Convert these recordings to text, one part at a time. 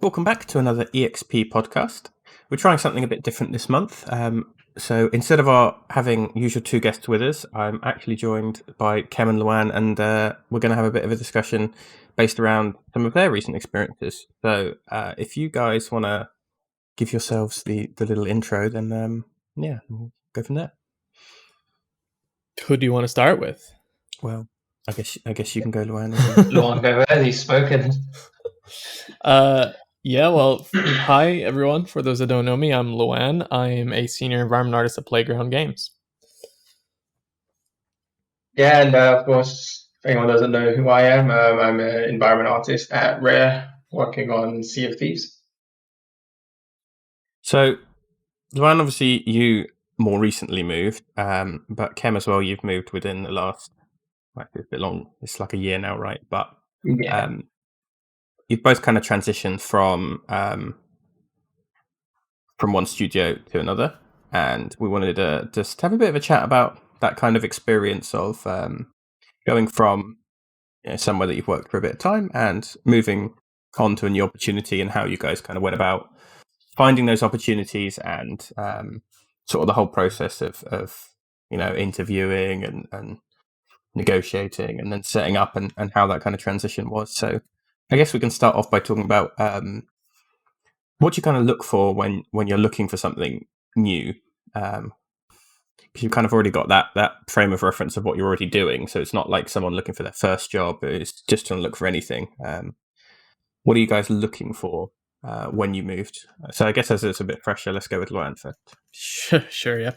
welcome back to another EXP podcast. We're trying something a bit different this month. So instead of our having usual two guests with us, I'm actually joined by Kem and Luan, and we're going to have a bit of a discussion based around some of their recent experiences. So if you guys want to give yourselves the little intro, then we'll go from there. Who do you want to start with? Well, I guess you can go, Luan. Luan Vetoreti, he's spoken. Hi everyone. For those that don't know me, I'm Luan. I'm a senior environment artist at Playground Games. Yeah, and of course, if anyone doesn't know who I am, I'm an environment artist at Rare, working on Sea of Thieves. So, Luan, obviously you more recently moved, but Kem as well, you've moved within the last, it's a bit long, it's like a year now, right? But Yeah. You've both kind of transitioned from one studio to another, and we wanted to just have a bit of a chat about that kind of experience of going from somewhere that you've worked for a bit of time and moving on to a new opportunity, and how you guys kind of went about finding those opportunities, and sort of the whole process of interviewing and negotiating and then setting up, and how that kind of transition was. So I guess we can start off by talking about what you kind of look for when you're looking for something new, because you've kind of already got that frame of reference of what you're already doing. So it's not like someone looking for their first job is just trying to look for anything. What are you guys looking for when you moved? So I guess as it's a bit fresher, let's go with Luan first. Sure, yeah.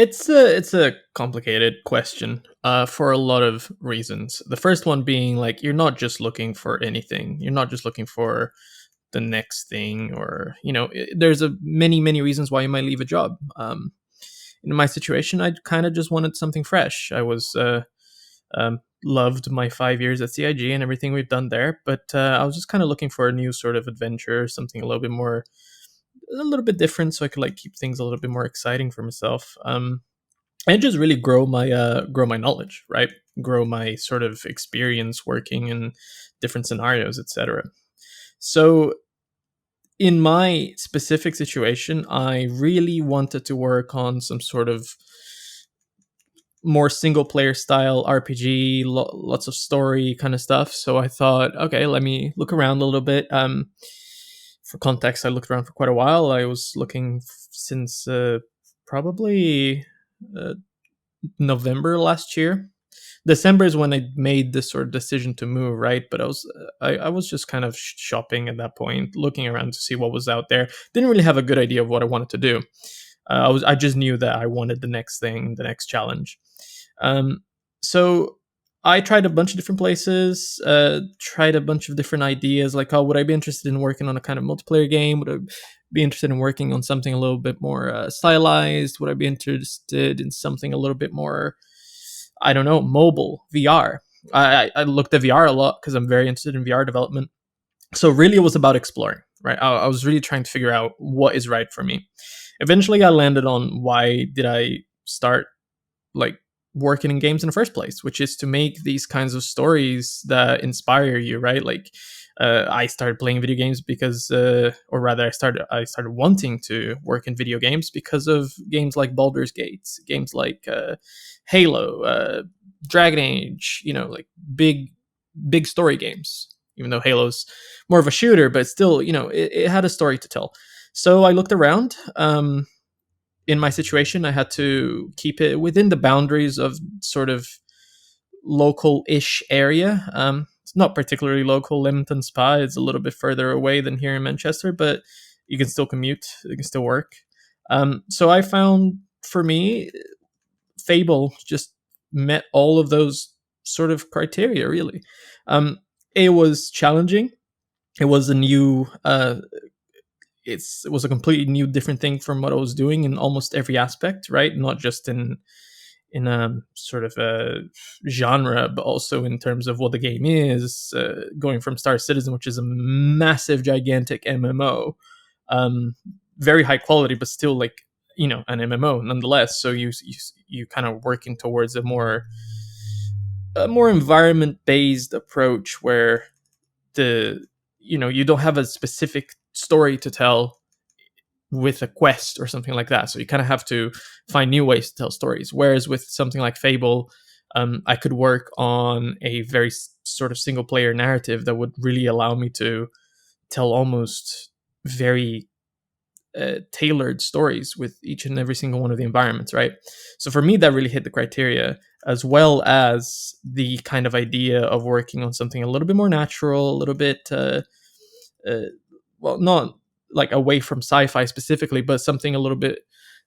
It's a complicated question for a lot of reasons. The first one being, like, you're not just looking for anything. You're not just looking for the next thing, or there's many reasons why you might leave a job. In my situation, I kind of just wanted something fresh. I was loved my 5 years at CIG and everything we've done there, but I was just kind of looking for a new sort of adventure, something a little bit different, so I could keep things a little bit more exciting for myself, and just really grow my knowledge, right? Grow my sort of experience working in different scenarios, etc. So in my specific situation, I really wanted to work on some sort of more single player style RPG, lots of story kind of stuff. So I thought, okay, let me look around a little bit. For context, I looked around for quite a while. I was looking since probably November last year. December is when I made this sort of decision to move, right? But I was just kind of shopping at that point, looking around to see what was out there. Didn't really have a good idea of what I wanted to do. I just knew that I wanted the next thing, the next challenge. So I tried a bunch of different places, tried a bunch of different ideas, like, would I be interested in working on a kind of multiplayer game? Would I be interested in working on something a little bit more stylized? Would I be interested in something a little bit more, I don't know, mobile, VR? I looked at VR a lot because I'm very interested in VR development. So really it was about exploring, right? I was really trying to figure out what is right for me. Eventually I landed on why did I start working in games in the first place, which is to make these kinds of stories that inspire you, right? I started playing video games because, or rather, I started wanting to work in video games because of games like Baldur's Gate, games like Halo, Dragon Age, big story games. Even though Halo's more of a shooter, but still, it had a story to tell. So I looked around. In my situation, I had to keep it within the boundaries of sort of local-ish area. It's not particularly local. Leamington Spa is a little bit further away than here in Manchester, but you can still commute. It can still work. So I found, for me, Fable just met all of those sort of criteria, really. It was challenging. It was a new... it was a completely new, different thing from what I was doing in almost every aspect, right? Not just in a sort of a genre, but also in terms of what the game is. Going from Star Citizen, which is a massive, gigantic MMO, very high quality, but still an MMO nonetheless. So you kind of working towards a more environment based approach where the you don't have a specific story to tell with a quest or something like that. So you kind of have to find new ways to tell stories. Whereas with something like Fable, I could work on a very sort of single player narrative that would really allow me to tell almost very tailored stories with each and every single one of the environments, right? So for me, that really hit the criteria, as well as the kind of idea of working on something a little bit more natural, a little bit, well, not like away from sci-fi specifically, but something a little bit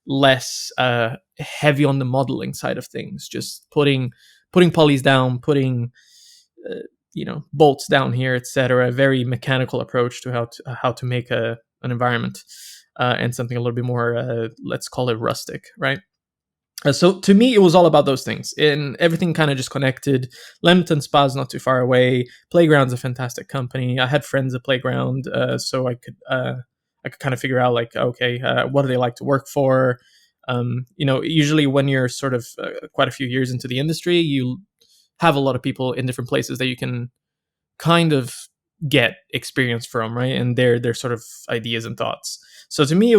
less heavy on the modeling side of things. Just putting polys down, putting bolts down here, etc. A very mechanical approach to how to make an environment, and something a little bit more, let's call it rustic, right? So to me, it was all about those things, and everything kind of just connected. Leamington Spa is not too far away. Playground's a fantastic company. I had friends at Playground, so I could kind of figure out like, okay, what do they like to work for? Usually when you're sort of quite a few years into the industry, you have a lot of people in different places that you can kind of get experience from, right? And their sort of ideas and thoughts. So to me,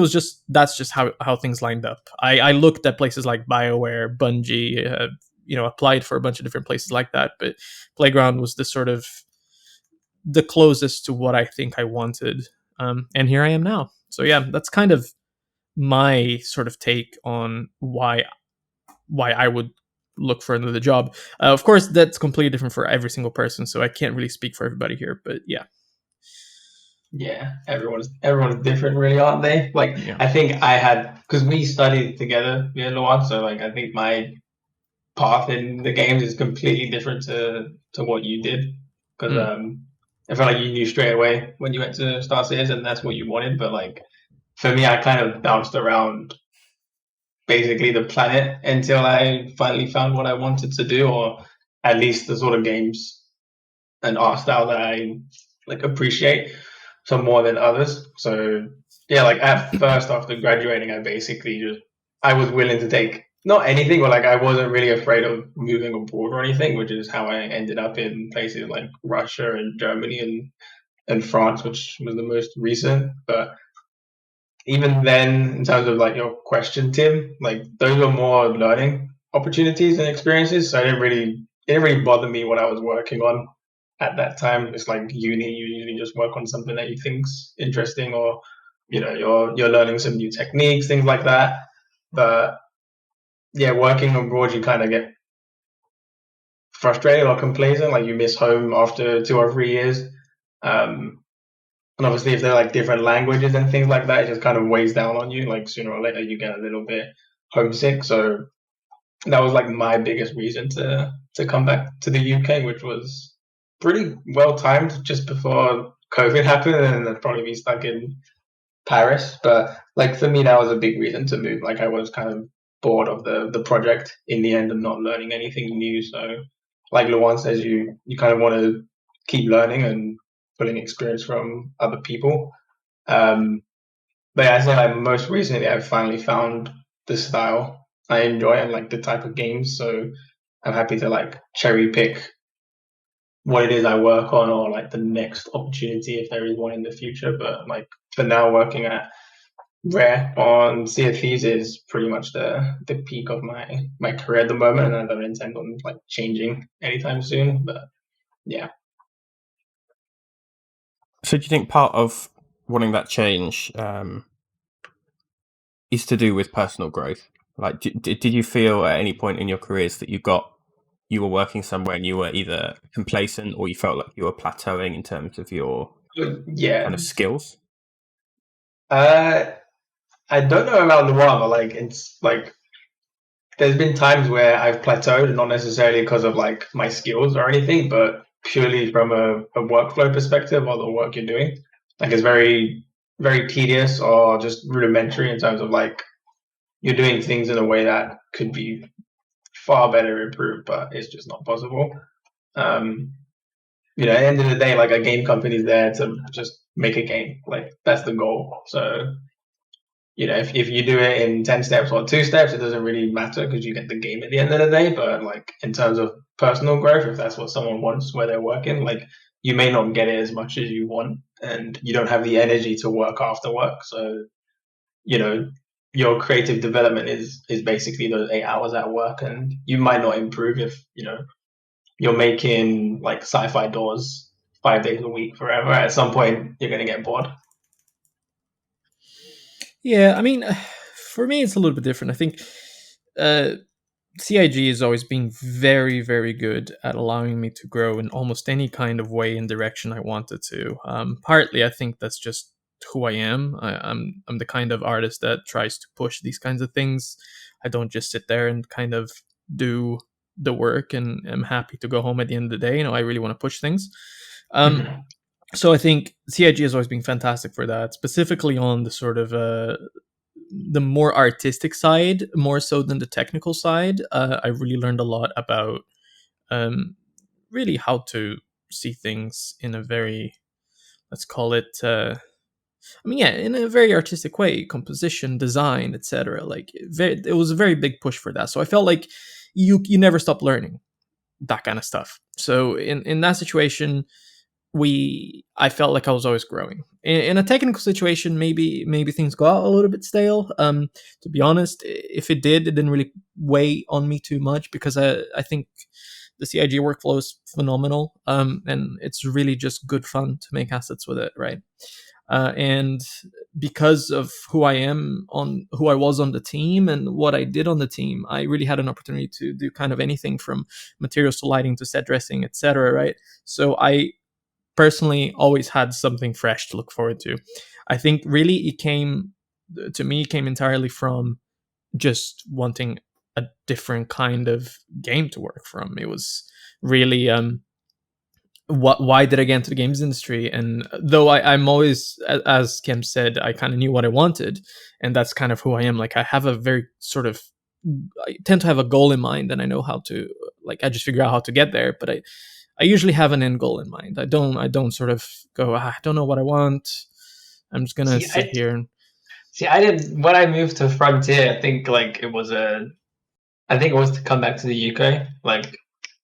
that's just how things lined up. I looked at places like BioWare, Bungie, applied for a bunch of different places like that, but Playground was the closest to what I think I wanted. And here I am now. So yeah, that's kind of my sort of take on why I would look for another job. Of course, that's completely different for every single person, so I can't really speak for everybody here, but yeah. Yeah, everyone's different, really, aren't they? Like, yeah. I think because we studied together, me and Luan, so like I think my path in the games is completely different to what you did, because I felt like you knew straight away when you went to Star Citizen and that's what you wanted. But like for me, I kind of bounced around basically the planet until I finally found what I wanted to do, or at least the sort of games and art style that I like appreciate some more than others. So yeah, like at first after graduating, I was willing to take not anything, but like I wasn't really afraid of moving abroad or anything, which is how I ended up in places like Russia and Germany and France, which was the most recent. But even then, in terms of like your question, Tim, like those were more learning opportunities and experiences. So it didn't really bother me what I was working on at that time. It's like uni, you usually just work on something that you think's interesting, or you're learning some new techniques, things like that. But yeah, working abroad, you kind of get frustrated or complacent, like you miss home after 2 or 3 years. And obviously, if they're like different languages and things like that, it just kind of weighs down on you. Like sooner or later, you get a little bit homesick. So that was like my biggest reason to come back to the UK, which was pretty well timed just before COVID happened, and I'd probably be stuck in Paris. But like for me, that was a big reason to move. Like I was kind of bored of the project in the end and not learning anything new. So like Luan says, you kind of want to keep learning and pulling experience from other people. But yeah, I say like most recently I've finally found the style I enjoy and like the type of games. So I'm happy to like cherry pick what it is I work on, or like the next opportunity if there is one in the future. But like for now, working at Rare on Sea of Thieves is pretty much the peak of my career at the moment, and I don't intend on like changing anytime soon. But yeah. So do you think part of wanting that change is to do with personal growth? Like, did you feel at any point in your careers that you were working somewhere and you were either complacent or you felt like you were plateauing in terms of your kind of skills? I don't know about Luan, but like it's like there's been times where I've plateaued, not necessarily because of like my skills or anything, but purely from a workflow perspective or the work you're doing. Like it's very, very tedious or just rudimentary in terms of like you're doing things in a way that could be far better improved, but it's just not possible. At the end of the day, like a game company is there to just make a game. Like that's the goal. So, if you do it in 10 steps or 2 steps, it doesn't really matter because you get the game at the end of the day. But like in terms of personal growth, if that's what someone wants where they're working, like you may not get it as much as you want, and you don't have the energy to work after work. So, your creative development is basically those 8 hours at work, and you might not improve if, you're making like sci-fi doors 5 days a week forever. At some point, you're going to get bored. Yeah, I mean, for me, it's a little bit different. I think CIG has always been very, very good at allowing me to grow in almost any kind of way and direction I wanted to. Partly, I think that's just who I am. I'm the kind of artist that tries to push these kinds of things. I don't just sit there and kind of do the work and am happy to go home at the end of the day. I really want to push things. So I think CIG has always been fantastic for that, specifically on the sort of the more artistic side, more so than the technical side. I really learned a lot about really how to see things in a very, let's call it, in a very artistic way, composition, design, etc. Like, it was a very big push for that. So I felt like you never stop learning that kind of stuff. So in that situation, I felt like I was always growing. In a technical situation, maybe things got a little bit stale. To be honest, if it didn't really weigh on me too much, because I think the CIG workflow is phenomenal, and it's really just good fun to make assets with it, right? And because of who I was on the team and what I did on the team, I really had an opportunity to do kind of anything from materials to lighting to set dressing, etc. Right? So I personally always had something fresh to look forward to. I think really it came entirely from just wanting a different kind of game to work from. It was really why did I get into the games industry? And though I'm always, as Kem said, I kind of knew what I wanted, and that's kind of who I am. Like, I have a very sort of, I tend to have a goal in mind, and I know how to, like, I just figure out how to get there. But I usually have an end goal in mind. I don't sort of go, I don't know what I want, I'm just gonna sit here and I did when I moved to Frontier. I think it was to come back to the UK. Like,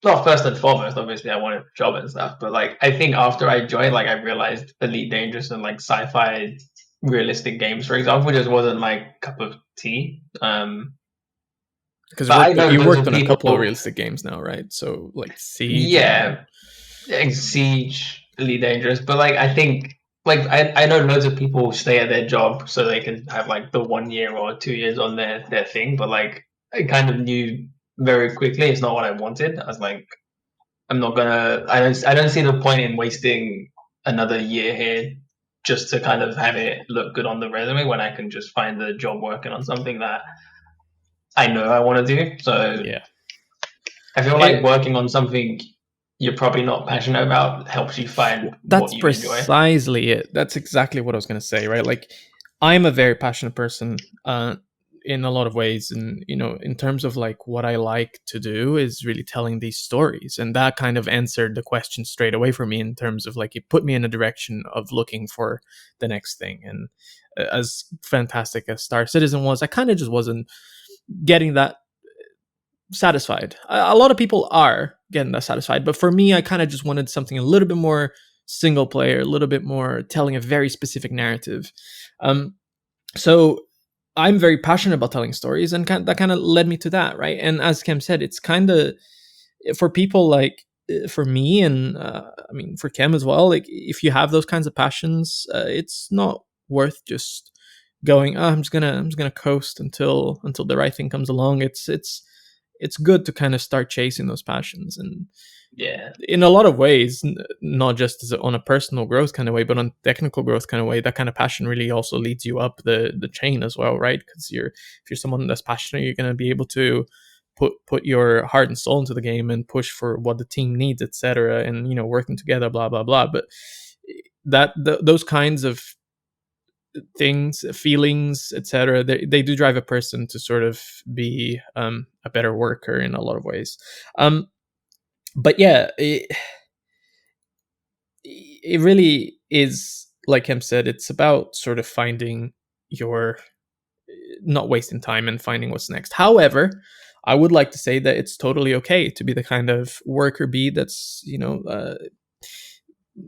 not first and foremost, obviously I wanted a job and stuff, but I think after I joined, I realized Elite Dangerous and sci-fi realistic games, for example, just wasn't my cup of tea. Because you worked on a couple of realistic games now, right? So Siege. Yeah, Siege, Elite Dangerous. But I think I know loads of people stay at their job so they can have the 1 year or 2 years on their thing. But I kind of knew very quickly it's not what I wanted. I was like, I'm not gonna. I don't see the point in wasting another year here just to kind of have it look good on the resume when I can just find a job working on something that I know I want to do. So yeah, I feel like working on something you're probably not passionate about helps you find what you precisely enjoy. It. That's exactly what I was going to say, right? I'm a very passionate person in a lot of ways, and in terms of what I like to do is really telling these stories, and that kind of answered the question straight away for me in terms of it put me in a direction of looking for the next thing. And as fantastic as Star Citizen was, I kind of just wasn't getting that satisfied. A lot of people are getting that satisfied, but for me, I kind of just wanted something a little bit more single player, a little bit more telling a very specific narrative. So I'm very passionate about telling stories, and that kind of led me to that, right? And as Kem said, it's kind of for people for me, and for Kem as well. If you have those kinds of passions, it's not worth just going, I'm just gonna coast until the right thing comes along. It's good to kind of start chasing those passions, and in a lot of ways, not just on a personal growth kind of way, but on technical growth kind of way, that kind of passion really also leads you up the chain as well, right? Because if you're someone that's passionate, you're going to be able to put your heart and soul into the game and push for what the team needs, etc., and working together, blah blah blah. But those kinds of things, feelings, etc., they do drive a person to sort of be a better worker in a lot of ways. But yeah, it really is, like Kem said, it's about sort of finding not wasting time and finding what's next. However, I would like to say that it's totally okay to be the kind of worker bee that's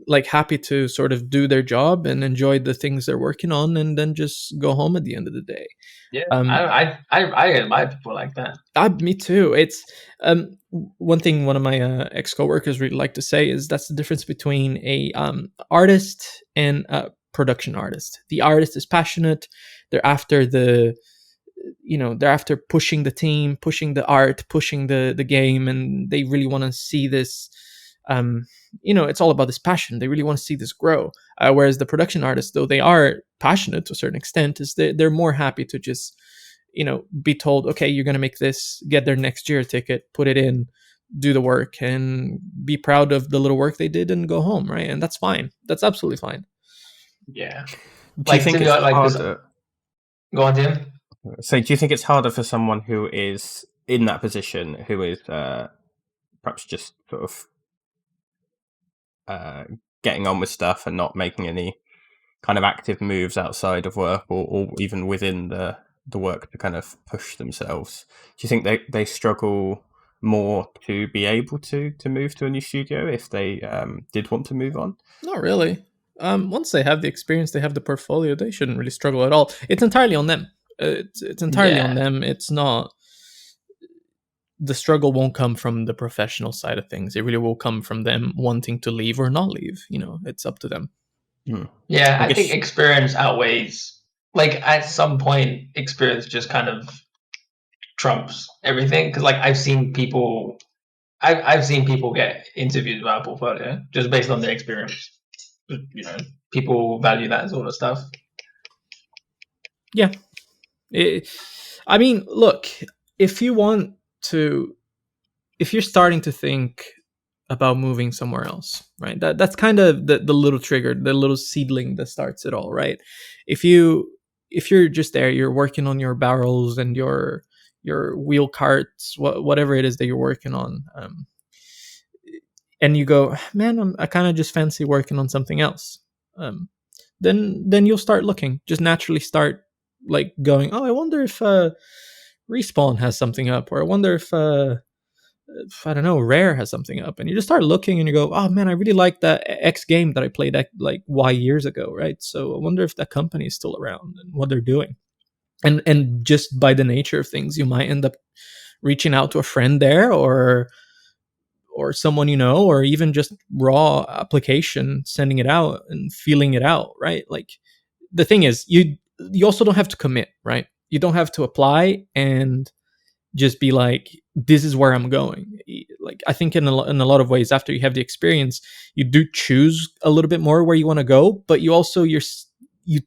like happy to sort of do their job and enjoy the things they're working on, and then just go home at the end of the day. Yeah, I admire people like that. Me too. It's one thing one of my ex coworkers really like to say is that's the difference between a artist and a production artist. The artist is passionate; they're after they're after pushing the team, pushing the art, pushing the game, and they really want to see this. It's all about this passion. They really want to see this grow. Whereas the production artists, though they are passionate to a certain extent, is they're more happy to just be told, okay, you're going to make this, get their next year ticket, put it in, do the work, and be proud of the little work they did and go home, right? And that's fine. That's absolutely fine. Yeah. Do you think it's harder? Go on, Tim. So do you think it's harder for someone who is in that position, who is perhaps just sort of getting on with stuff and not making any kind of active moves outside of work or even within the work to kind of push themselves? Do you think they struggle more to be able to move to a new studio if they did want to move on? Not really. Once they have the experience, they have the portfolio, they shouldn't really struggle at all. It's entirely on them. It's entirely on them. It's not. The struggle won't come from the professional side of things. It really will come from them wanting to leave or not leave. It's up to them. Yeah, I think experience outweighs. Like at some point, experience just kind of trumps everything. Because like I've seen people get interviews about portfolio just based on their experience. People value that sort of stuff. Yeah. I mean, look, if you're starting to think about moving somewhere else, right? That's kind of the little trigger, the little seedling that starts it all, right? If you're just there, you're working on your barrels and your wheel carts, whatever it is that you're working on, and you go, man, I kind of just fancy working on something else. Then you'll start looking, just naturally start like going, oh, I wonder if Respawn has something up, or I wonder if I don't know, Rare has something up, and you just start looking and you go, oh man, I really like that X game that I played like Y years ago, right? So I wonder if that company is still around and what they're doing. And just by the nature of things, you might end up reaching out to a friend there or someone or even just raw application, sending it out and feeling it out, right? Like the thing is, you also don't have to commit, right? You don't have to apply and just be like, this is where I'm going. Like I think in a lot of ways, after you have the experience, you do choose a little bit more where you want to go, but you also you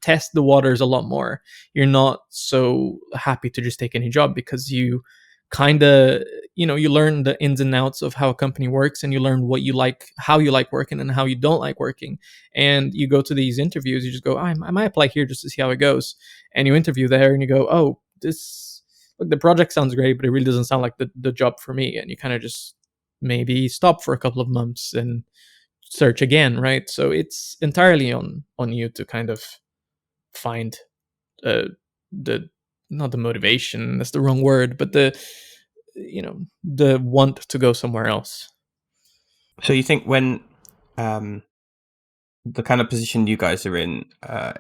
test the waters a lot more. You're not so happy to just take any job because you kind of you learn the ins and outs of how a company works, and you learn what you like, how you like working and how you don't like working. And you go to these interviews, you just go, I might apply here just to see how it goes. And you interview there and you go, oh, the project sounds great, but it really doesn't sound like the job for me. And you kind of just maybe stop for a couple of months and search again, right? So it's entirely on you to kind of find not the motivation, that's the wrong word, but the want to go somewhere else. So you think when the kind of position you guys are in,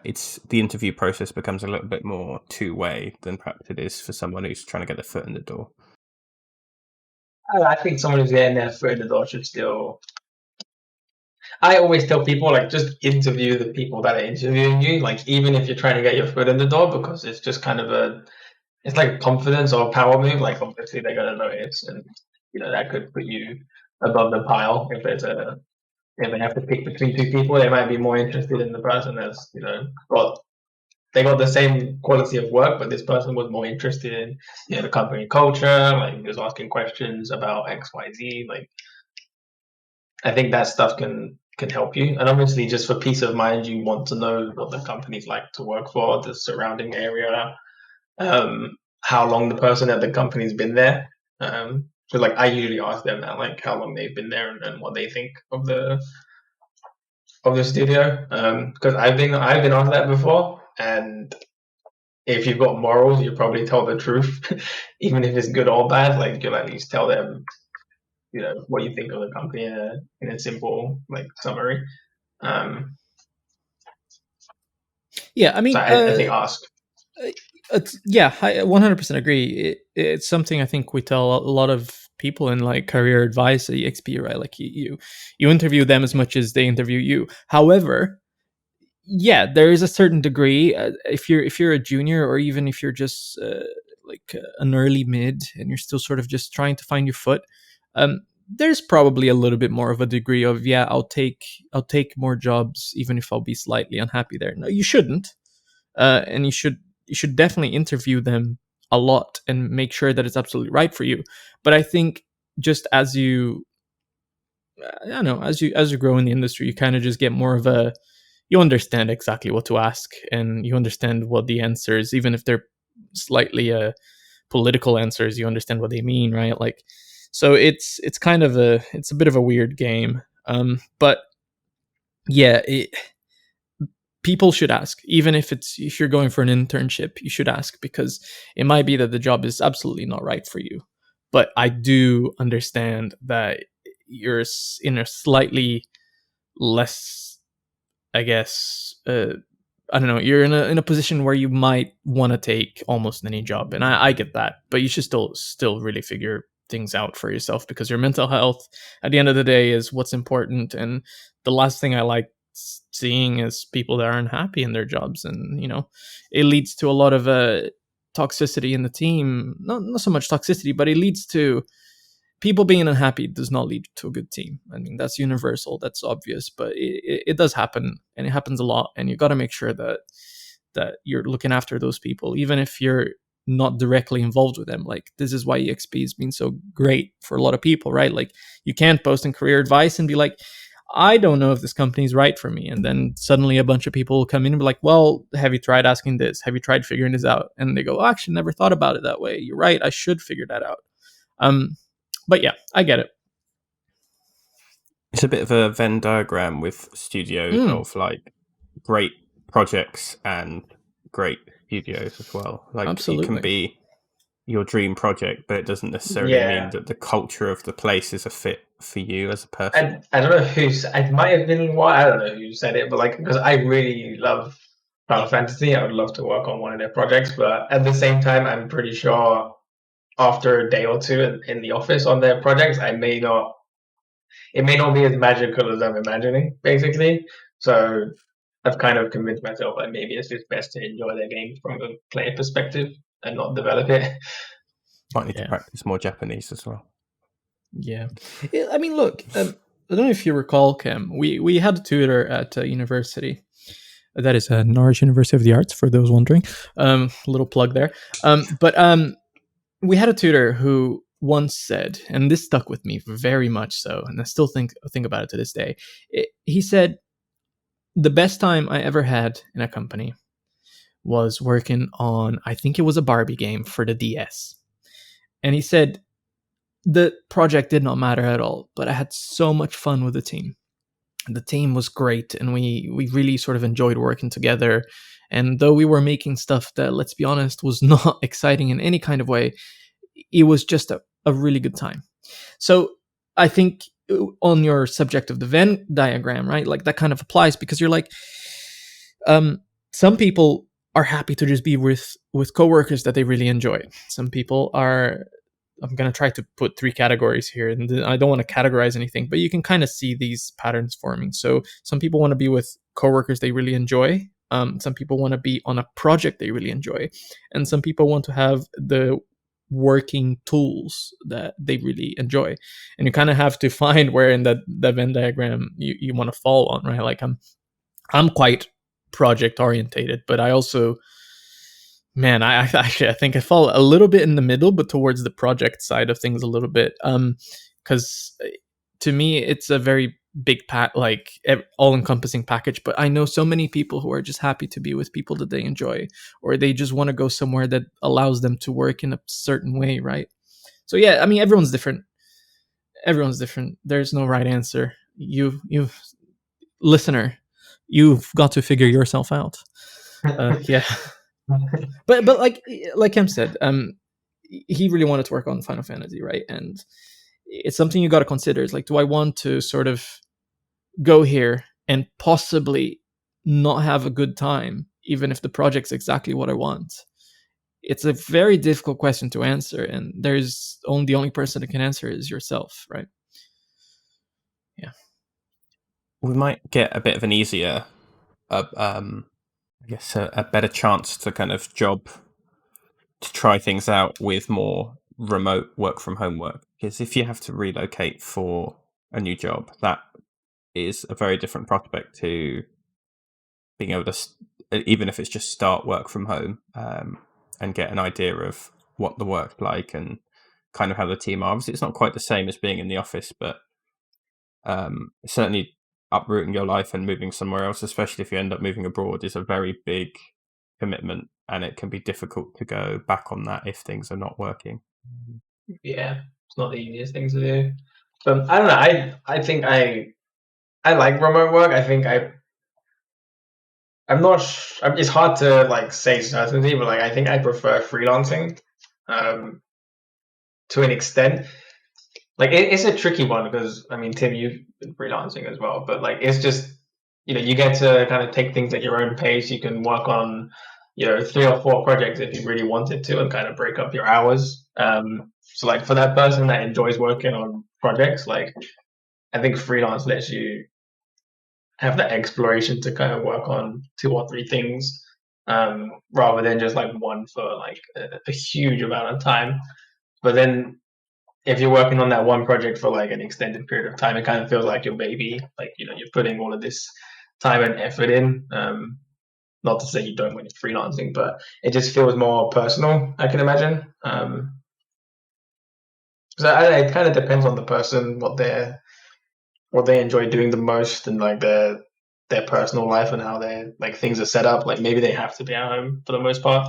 it's the interview process becomes a little bit more two-way than perhaps it is for someone who's trying to get their foot in the door? I think someone who's getting their foot in the door should still. I always tell people, like, just interview the people that are interviewing you, like, even if you're trying to get your foot in the door, because it's just kind of it's like a confidence or a power move. Like, obviously they're going to notice, and that could put you above the pile. If they have to pick between two people, they might be more interested in the person that's they got the same quality of work, but this person was more interested in the company culture. Like, he was asking questions about X, Y, Z. Like, I think that stuff can help you. And obviously, just for peace of mind, you want to know what the company's like to work for, the surrounding area, how long the person at the company's been there. So like, I usually ask them that, like, how long they've been there and what they think of the studio. Because I've been asked that before, and if you've got morals, you probably tell the truth, even if it's good or bad. Like, you'll at least tell them, what you think of the company in a simple, like, summary. Yeah, I mean, so I think ask. Yeah, I 100% agree. It's something I think we tell a lot of people in like career advice at EXP, right? Like you interview them as much as they interview you. However, yeah, there is a certain degree. If you're a junior, or even if you're just an early mid, and you're still sort of just trying to find your foot, there's probably a little bit more of a degree of, yeah, I'll take more jobs even if I'll be slightly unhappy there. No, you shouldn't, and you should definitely interview them a lot and make sure that it's absolutely right for you. But I think just as you, I don't know, as you grow in the industry, you kind of just get more of a, you understand exactly what to ask, and you understand what the answers, even if they're slightly political answers, you understand what they mean, right? Like, so it's kind of it's a bit of a weird game, but yeah, people should ask. Even if you're going for an internship, you should ask, because it might be that the job is absolutely not right for you. But I do understand that you're in a slightly less, I guess, I don't know, you're in a position where you might want to take almost any job, and I get that, but you should still really figure things out for yourself, because your mental health at the end of the day is what's important. And the last thing I like seeing is people that aren't happy in their jobs, and it leads to a lot of toxicity in the team. Not so much toxicity, but it leads to people being unhappy. Does not lead to a good team. I mean, that's universal, that's obvious, but it does happen, and it happens a lot. And you got to make sure that you're looking after those people, even if you're not directly involved with them. Like, this is why EXP has been so great for a lot of people, right? Like, you can't post in career advice and be like, I don't know if this company is right for me. And then suddenly a bunch of people will come in and be like, well, have you tried asking this? Have you tried figuring this out? And they go, oh, actually, never thought about it that way. You're right. I should figure that out. But yeah, I get it. It's a bit of a Venn diagram with studios of like great projects and great studios as well. Like, absolutely, it can be your dream project, but it doesn't necessarily mean that the culture of the place is a fit for you as a person. I don't know it might have been I don't know who said it, but like, because I really love Final Fantasy, I would love to work on one of their projects, but at the same time, I'm pretty sure after a day or two in the office on their projects, it may not be as magical as I'm imagining, basically. So I've kind of convinced myself that maybe it's just best to enjoy their game from a player perspective and not develop it. Might need to practice more Japanese as well. Yeah. I mean, look, I don't know if you recall, Kem, we had a tutor at university. That is Norwich University of the Arts, for those wondering. Little plug there. But we had a tutor who once said, and this stuck with me very much so, and I still think about it to this day. He said, the best time I ever had in a company was working on, I think it was a Barbie game for the DS. And he said, the project did not matter at all, but I had so much fun with the team. The team was great, and we really sort of enjoyed working together. And though we were making stuff that, let's be honest, was not exciting in any kind of way, it was just a really good time. So I think on your subject of the Venn diagram, right, like that kind of applies, because you're like, some people are happy to just be with coworkers that they really enjoy. Some people are, I'm going to try to put 3 categories here, and I don't want to categorize anything, but you can kind of see these patterns forming. So some people want to be with coworkers they really enjoy. Some people want to be on a project they really enjoy. And some people want to have the working tools that they really enjoy. And you kind of have to find where in the Venn diagram you want to fall on, right? Like, I'm quite project orientated, but I also, man, I think I fall a little bit in the middle, but towards the project side of things a little bit. Because to me, it's a very big all-encompassing package. But I know so many people who are just happy to be with people that they enjoy, or they just want to go somewhere that allows them to work in a certain way, right? So yeah, I mean, everyone's different. There's no right answer. You listener, you've got to figure yourself out. Yeah. But like Kem said, he really wanted to work on Final Fantasy, right? And it's something you got to consider. Is like, do I want to sort of go here and possibly not have a good time, even if the project's exactly what I want? It's a very difficult question to answer, and the only person that can answer is yourself, right? Yeah. We might get a bit of an easier, I guess, a better chance to kind of job to try things out with more remote work from home work. Because if you have to relocate for a new job, that is a very different prospect to being able to, even if it's just start work from home, and get an idea of what the work's like and kind of how the team are. Obviously, it's not quite the same as being in the office, but certainly uprooting your life and moving somewhere else, especially if you end up moving abroad, is a very big commitment, and it can be difficult to go back on that if things are not working. Yeah, it's not the easiest thing to do. But I don't know. I think I like remote work. I think I'm not. It's hard to like say certainty, but like I think I prefer freelancing, to an extent. Like it's a tricky one because I mean, Tim, you've been freelancing as well, but like it's just you get to kind of take things at your own pace. You can work on 3 or 4 projects if you really wanted to, and kind of break up your hours. So like for that person that enjoys working on projects, like I think freelance lets you have that exploration to kind of work on 2 or 3 things, rather than just like one for like a huge amount of time. But then if you're working on that one project for like an extended period of time, it kind of feels like your baby. Like you're putting all of this time and effort in. Not to say you don't when you're freelancing, but it just feels more personal, I can imagine. So it kind of depends on the person, what they enjoy doing the most, and like their personal life and how their like things are set up. Like maybe they have to be at home for the most part.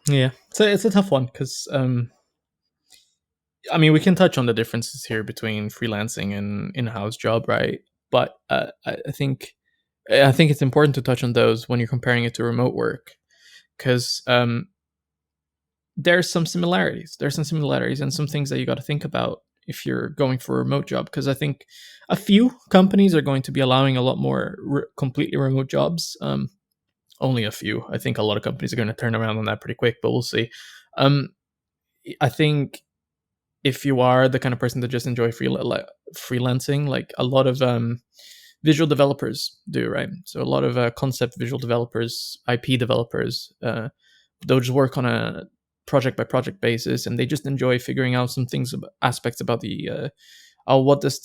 Yeah, so it's a tough one because I mean, we can touch on the differences here between freelancing and in-house job, right? But I think it's important to touch on those when you're comparing it to remote work, because there's some similarities. There's some similarities and some things that you got to think about if you're going for a remote job. Because I think a few companies are going to be allowing a lot more completely remote jobs. Only a few. I think a lot of companies are going to turn around on that pretty quick, but we'll see. I think if you are the kind of person that just enjoy freelancing, like a lot of visual developers do, right? So a lot of concept visual developers, IP developers, they'll just work on a project by project basis, and they just enjoy figuring out some things, aspects about the what does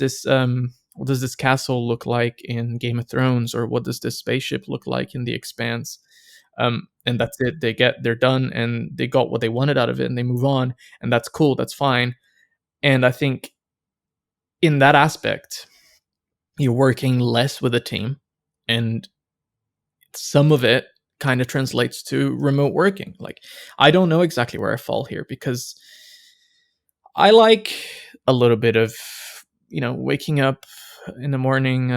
this castle look like in Game of Thrones, or what does this spaceship look like in The Expanse? And that's it. They're done, and they got what they wanted out of it, and they move on, and that's cool. That's fine. And I think in that aspect, you're working less with a team, and some of it kind of translates to remote working. Like, I don't know exactly where I fall here, because I like a little bit of, waking up in the morning,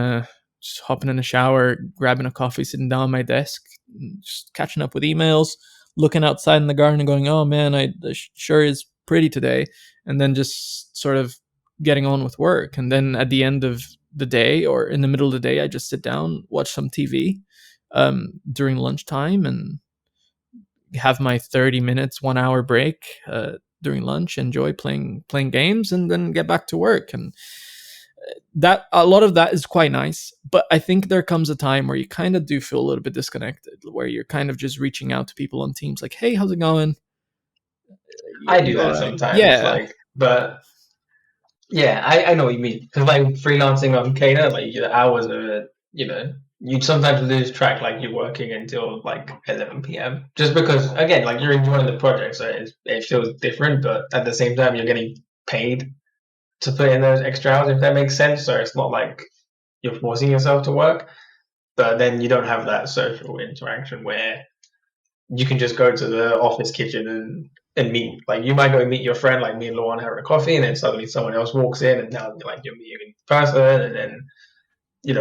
just hopping in the shower, grabbing a coffee, sitting down at my desk, just catching up with emails, looking outside in the garden and going, oh man, the sure is pretty today. And then just sort of getting on with work. And then at the end of the day or in the middle of the day, I just sit down, watch some TV during lunchtime, and have my 30 minutes, 1 hour break during lunch, enjoy playing games, and then get back to work. And that a lot of that is quite nice, but I think there comes a time where you kind of do feel a little bit disconnected, where you're kind of just reaching out to people on Teams like, hey, how's it going? I do that sometimes. Yeah. But yeah, I know what you mean. Because like freelancing on Kata, like the hours are, you sometimes lose track, like you're working until like 11 p.m. Just because, again, like you're enjoying the project, so it feels different, but at the same time, you're getting paid to put in those extra hours, if that makes sense. So it's not like you're forcing yourself to work, but then you don't have that social interaction where you can just go to the office kitchen and meet. Like you might go meet your friend, like me and Luan having a coffee, and then suddenly someone else walks in, and now you're meeting in person, and then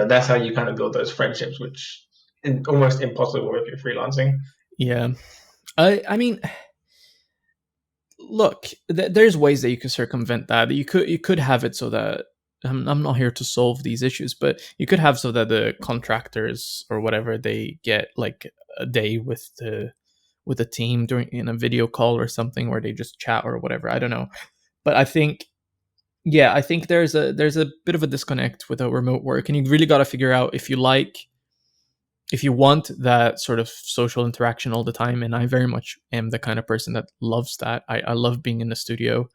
that's how you kind of build those friendships, which is almost impossible if you're freelancing. Yeah, I mean, look, there's ways that you can circumvent that. You could have it so that I'm not here to solve these issues, but you could have so that the contractors or whatever, they get like a day with the team during in a video call or something where they just chat or whatever. I don't know, but I think there's a bit of a disconnect with a remote work, and you really got to figure out if you want that sort of social interaction all the time. And I very much am the kind of person that loves that. I love being in the studio,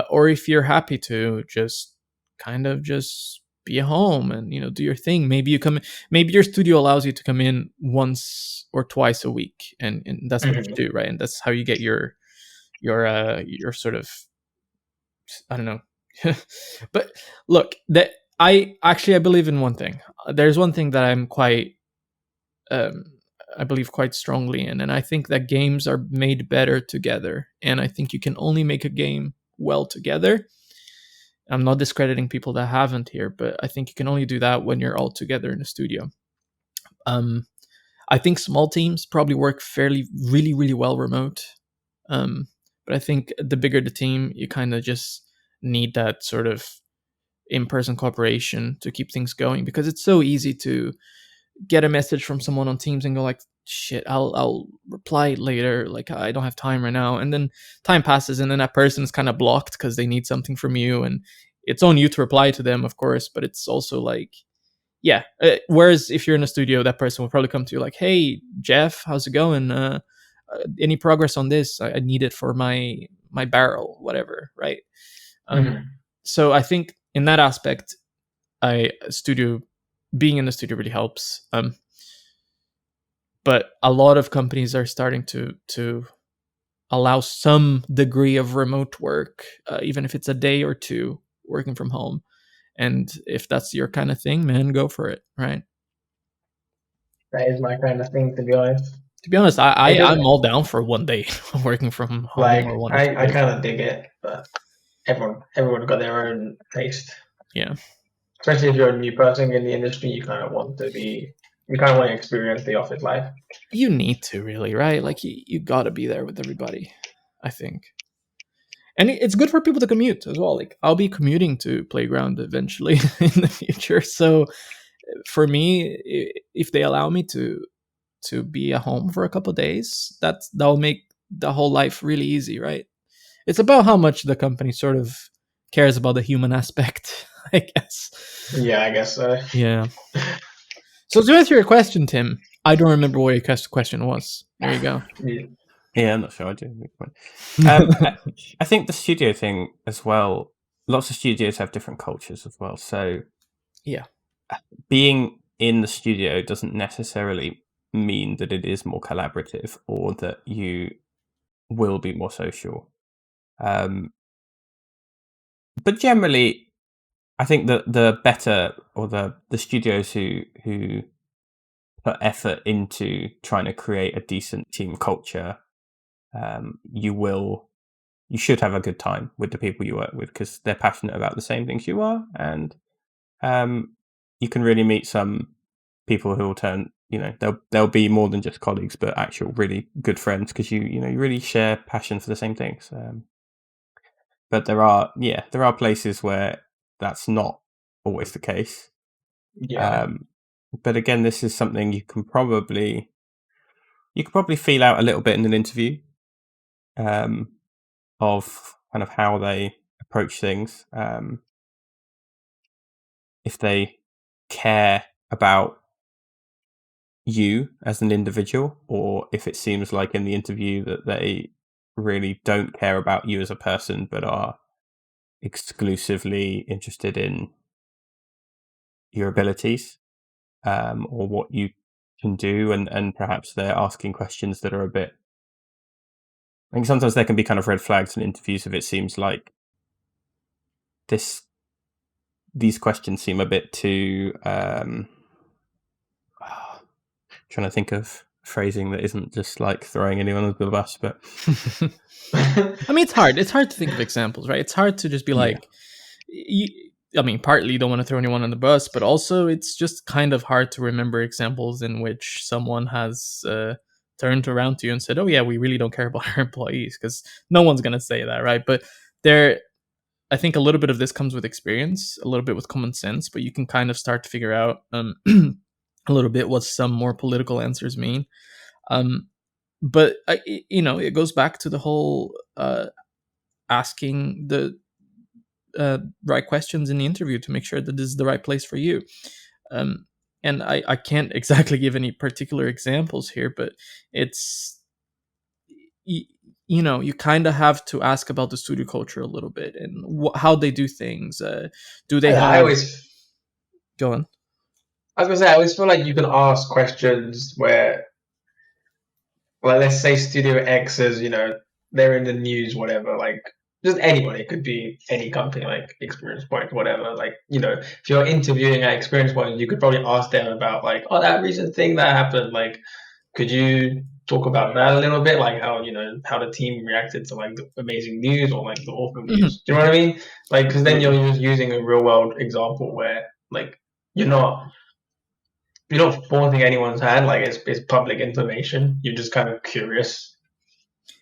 or if you're happy to just kind of just be at home and do your thing. Maybe your studio allows you to come in once or twice a week, and that's what you do, right? And that's how you get your sort of, I don't know. But look, that I believe in one thing. There's one thing that I'm quite I believe quite strongly in, and I think that games are made better together, and I think you can only make a game well together. I'm not discrediting people that haven't here, but I think you can only do that when you're all together in a studio. I think small teams probably work really, really well remote. But I think the bigger the team, you kind of just need that sort of in-person cooperation to keep things going, because it's so easy to get a message from someone on Teams and go like, shit, I'll reply later, like I don't have time right now, and then time passes and then that person is kind of blocked because they need something from you, and it's on you to reply to them, of course, but it's also like, whereas if you're in a studio, that person will probably come to you like, hey Jeff, how's it going, any progress on this? I need it for my barrel, whatever, right? So I think in that aspect, being in the studio really helps. But a lot of companies are starting to allow some degree of remote work, even if it's a day or two working from home. And if that's your kind of thing, man, go for it, right? That is my kind of thing, to be honest. I'm all down for one day working from home. Like, or one I kind of dig it, but everyone got their own taste. Yeah. Especially if you're a new person in the industry, you kind of want to experience the office life. You need to, really, right? Like you got to be there with everybody, I think. And it's good for people to commute as well. Like I'll be commuting to Playground eventually in the future. So for me, if they allow me to be at home for a couple of days, that'll make the whole life really easy, right? It's about how much the company sort of cares about the human aspect, I guess. Yeah, I guess so. Yeah. So to answer your question, Tim, I don't remember what your question was. There you go. Yeah, I'm not sure I do. I think the studio thing as well, lots of studios have different cultures as well. So yeah, being in the studio doesn't necessarily mean that it is more collaborative or that you will be more social. But generally, I think that the better, or the studios who put effort into trying to create a decent team culture, you should have a good time with the people you work with, because they're passionate about the same things you are, and you can really meet some people who will turn, they'll be more than just colleagues, but actual really good friends, because you really share passion for the same things. But there are places where that's not always the case. Yeah. But again, this is something you can probably feel out a little bit in an interview, of kind of how they approach things. If they care about you as an individual, or if it seems like in the interview that they really don't care about you as a person, but are exclusively interested in your abilities, or what you can do, and perhaps they're asking questions that are a bit, I think sometimes there can be kind of red flags in interviews if it seems like these questions seem a bit too trying to think of phrasing that isn't just like throwing anyone under the bus, but I mean, it's hard to think of examples, right? It's hard to just be like, partly you don't want to throw anyone on the bus, but also it's just kind of hard to remember examples in which someone has turned around to you and said, oh yeah, we really don't care about our employees, because no one's going to say that, right? But I think a little bit of this comes with experience, a little bit with common sense, but you can kind of start to figure out a little bit what some more political answers mean. But it goes back to the whole asking the right questions in the interview to make sure that this is the right place for you. And I can't exactly give any particular examples here, but it's you kind of have to ask about the studio culture a little bit and how they do things. Do they have? Go on. I was gonna say, I always feel like you can ask questions where, well, let's say Studio X is, they're in the news, whatever, like just anybody, it could be any company, like Experience Point, whatever. Like, if you're interviewing at Experience Point, you could probably ask them about like, oh, that recent thing that happened, like, could you talk about that a little bit, like how how the team reacted to like the amazing news or like the awful news? Do you know what I mean? Like, because then you're just using a real world example where like you're not forcing anyone's hand. Like it's public information. You're just kind of curious.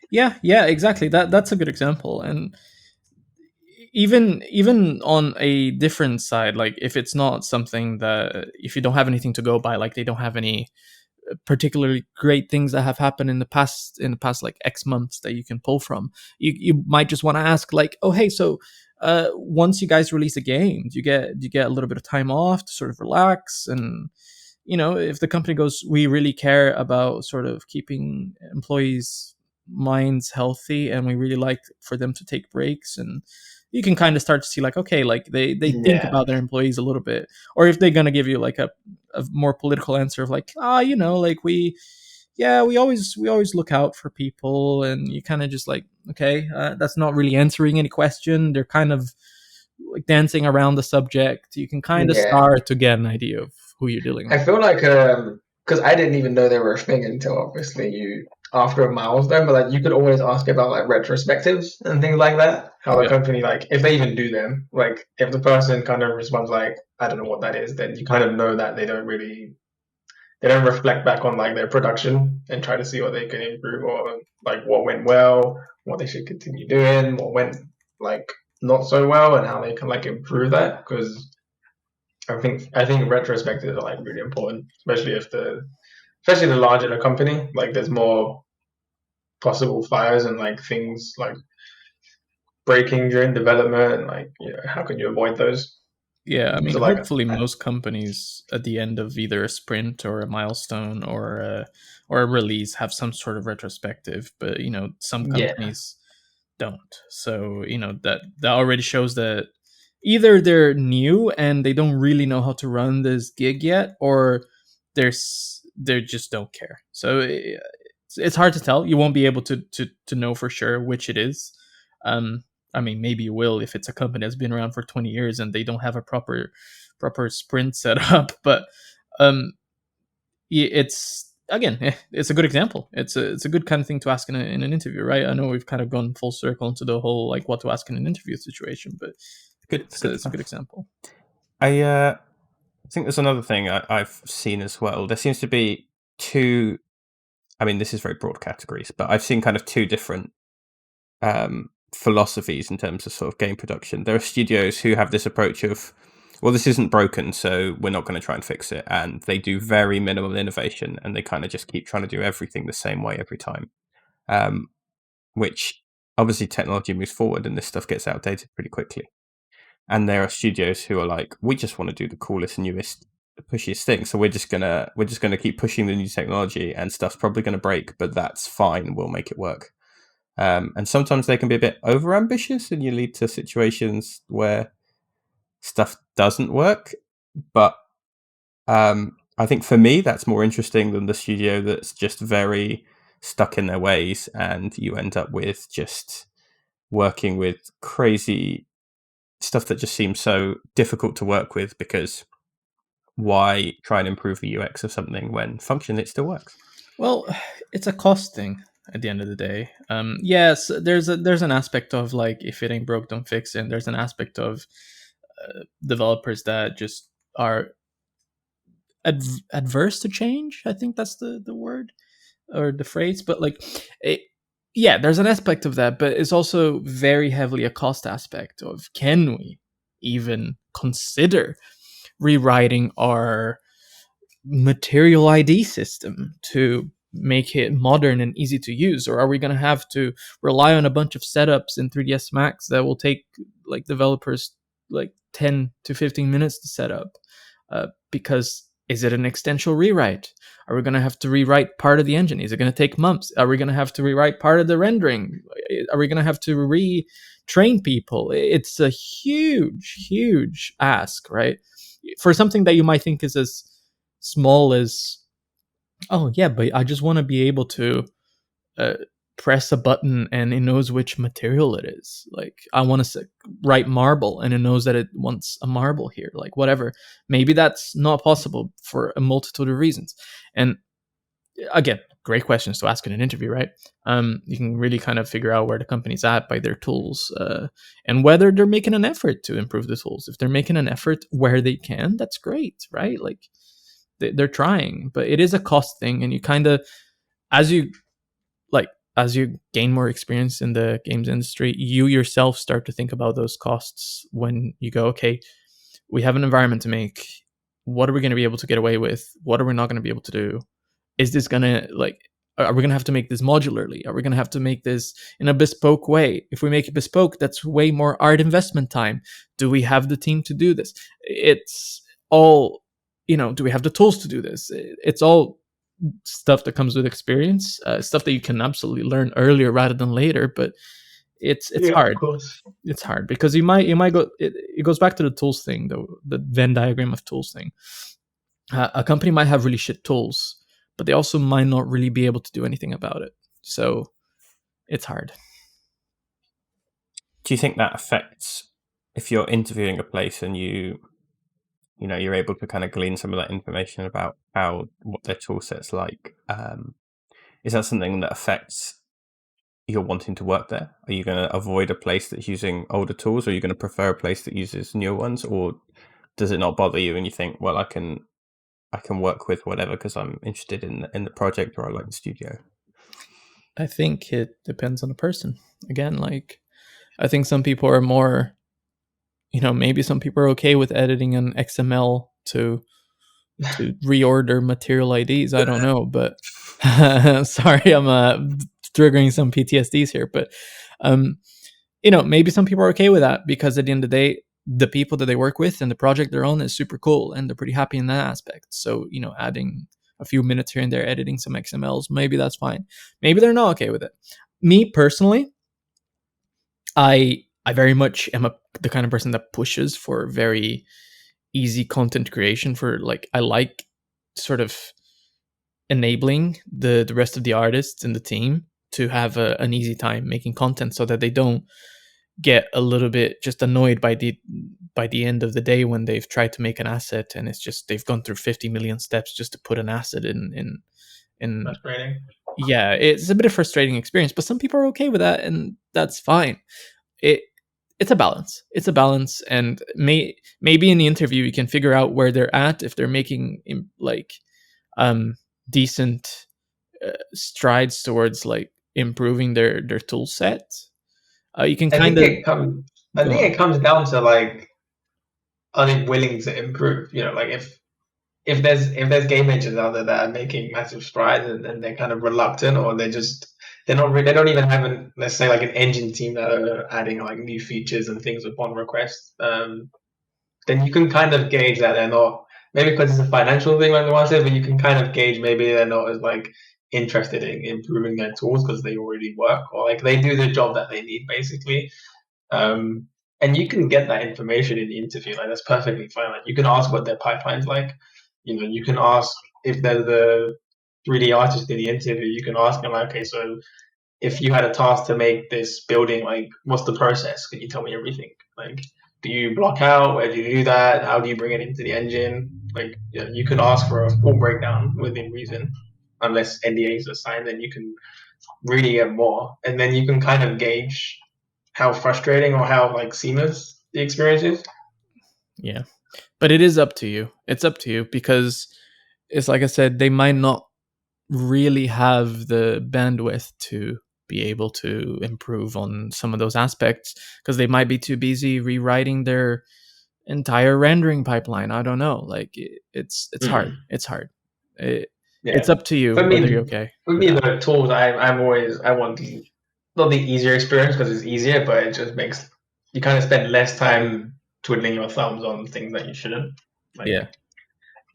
Yeah, exactly. That's a good example. And even on a different side, like if it's not something that, if you don't have anything to go by, like they don't have any particularly great things that have happened in the past like X months that you can pull from, you might just want to ask like, oh hey, so once you guys release a game, do you get a little bit of time off to sort of relax? And if the company goes, we really care about sort of keeping employees' minds healthy and we really like for them to take breaks, and you can kind of start to see like, okay, like they think about their employees a little bit. Or if they're going to give you like a more political answer of like, like we always look out for people, and you kind of just like, okay, that's not really answering any question. They're kind of like dancing around the subject. You can kind of start to get an idea of who you're dealing with. I feel like because I didn't even know they were a thing until obviously after a milestone, but like you could always ask about like retrospectives and things like that. How the company, like if they even do them, like if the person kind of responds like, I don't know what that is, then you kind of know that they don't reflect back on like their production and try to see what they can improve, or like what went well, what they should continue doing, what went like not so well, and how they can like improve that. Because I think retrospectives are like really important, especially the larger the company, like there's more possible fires and like things like breaking during development, and like how can you avoid those? Yeah, I mean, so hopefully most companies at the end of either a sprint or a milestone or a release have some sort of retrospective, but some companies don't. So that already shows that either they're new and they don't really know how to run this gig yet, or they just don't care. So it's hard to tell. You won't be able to know for sure which it is. I mean, maybe you will if it's a company that's been around for 20 years and they don't have a proper sprint set up. But it's a good example. It's a good kind of thing to ask in an interview, right? I know we've kind of gone full circle into the whole like what to ask in an interview situation, but it's a good example. I think there's another thing I've seen as well. There seems to be two. I mean, this is very broad categories, but I've seen kind of two different philosophies in terms of sort of game production. There are studios who have this approach of, well, this isn't broken, so we're not going to try and fix it, and they do very minimal innovation, and they kind of just keep trying to do everything the same way every time, which obviously technology moves forward and this stuff gets outdated pretty quickly. And there are studios who are like, we just want to do the coolest, newest, pushiest thing, so we're just gonna keep pushing the new technology, and stuff's probably going to break, but that's fine, we'll make it work. And sometimes they can be a bit over ambitious, and you lead to situations where stuff doesn't work. But I think for me, that's more interesting than the studio that's just very stuck in their ways, and you end up with just working with crazy stuff that just seems so difficult to work with, because why try and improve the UX of something when functionally it still works? Well, it's a cost thing at the end of the day. Yes, there's an aspect of like, if it ain't broke, don't fix it. And there's an aspect of developers that just are adverse to change. I think that's the word or the phrase. But like, yeah, there's an aspect of that, but it's also very heavily a cost aspect of, can we even consider rewriting our material ID system to make it modern and easy to use? Or are we going to have to rely on a bunch of setups in 3ds Max that will take like developers like 10 to 15 minutes to set up? Because is it an extensional rewrite? Are we going to have to rewrite part of the engine? Is it going to take months? Are we going to have to rewrite part of the rendering? Are we going to have to retrain people? It's a huge ask, right? For something that you might think is as small as, oh yeah, but I just want to be able to press a button and it knows which material it is. Like, I want to write marble and it knows that it wants a marble here, like whatever. Maybe that's not possible for a multitude of reasons. And again, great questions to ask in an interview, right? You can really kind of figure out where the company's at by their tools, and whether they're making an effort to improve the tools. If they're making an effort where they can, that's great, right? Like, they're trying, but it is a cost thing. And you kind of, as you gain more experience in the games industry, you yourself start to think about those costs when you go, okay, we have an environment to make. What are we going to be able to get away with? What are we not going to be able to do? Is this going to, like, are we going to have to make this modularly? Are we going to have to make this in a bespoke way? If we make it bespoke, that's way more art investment time. Do we have the team to do this? It's all, do we have the tools to do this? It's all stuff that comes with experience, stuff that you can absolutely learn earlier rather than later. But it's hard. Of course. It's hard because you might go. It goes back to the tools thing, the Venn diagram of tools thing. A company might have really shit tools, but they also might not really be able to do anything about it. So it's hard. Do you think that affects if you're interviewing a place and you're able to kind of glean some of that information about what their tool set's like? Is that something that affects your wanting to work there? Are you going to avoid a place that's using older tools, or are you going to prefer a place that uses newer ones, or does it not bother you and you think, well, I can work with whatever because I'm interested in the project or I like the studio? I think it depends on the person. Again, like, I think some people are more, maybe some people are okay with editing an XML to reorder material IDs. I don't know, but sorry, I'm triggering some PTSDs here. But maybe some people are okay with that because at the end of the day, the people that they work with and the project they're on is super cool and they're pretty happy in that aspect. So, adding a few minutes here and there, editing some XMLs, maybe that's fine. Maybe they're not okay with it. Me personally, I very much am the kind of person that pushes for very easy content creation. I like sort of enabling the rest of the artists in the team to have an easy time making content so that they don't get a little bit just annoyed by the end of the day when they've tried to make an asset and it's just they've gone through 50 million steps just to put an asset in. Frustrating. Yeah, it's a bit of a frustrating experience, but some people are okay with that, and that's fine. It's a balance. It's a balance, and maybe in the interview you can figure out where they're at, if they're making decent strides towards like improving their tool set. You can kind of. I think it comes down to like, are they willing to improve? Like if there's game engines out there that are making massive strides and they're kind of reluctant, or they don't even have let's say like an engine team that are adding like new features and things upon request, then you can kind of gauge that they're not, maybe because it's a financial thing like Luan said, but you can kind of gauge maybe they're not as like interested in improving their tools because they already work, or like they do the job that they need basically. And you can get that information in the interview, like that's perfectly fine. Like you can ask what their pipeline's like. You can ask if there's the 3D artist in the interview, you can ask them like, okay, so if you had a task to make this building, like what's the process? Can you tell me everything? Like, do you block out? Where do you do that? How do you bring it into the engine? Like, you can ask for a full breakdown within reason, unless NDAs are signed, then you can really get more. And then you can kind of gauge how frustrating or how like seamless the experience is. Yeah. But it is up to you. It's up to you because it's like I said, they might not really have the bandwidth to be able to improve on some of those aspects because they might be too busy rewriting their entire rendering pipeline. I don't know. Like it's hard. It's hard. It's up to you whether you're okay. For me, the tools I want not the easier experience because it's easier, but it just makes you kind of spend less time twiddling your thumbs on things that you shouldn't. Like, yeah.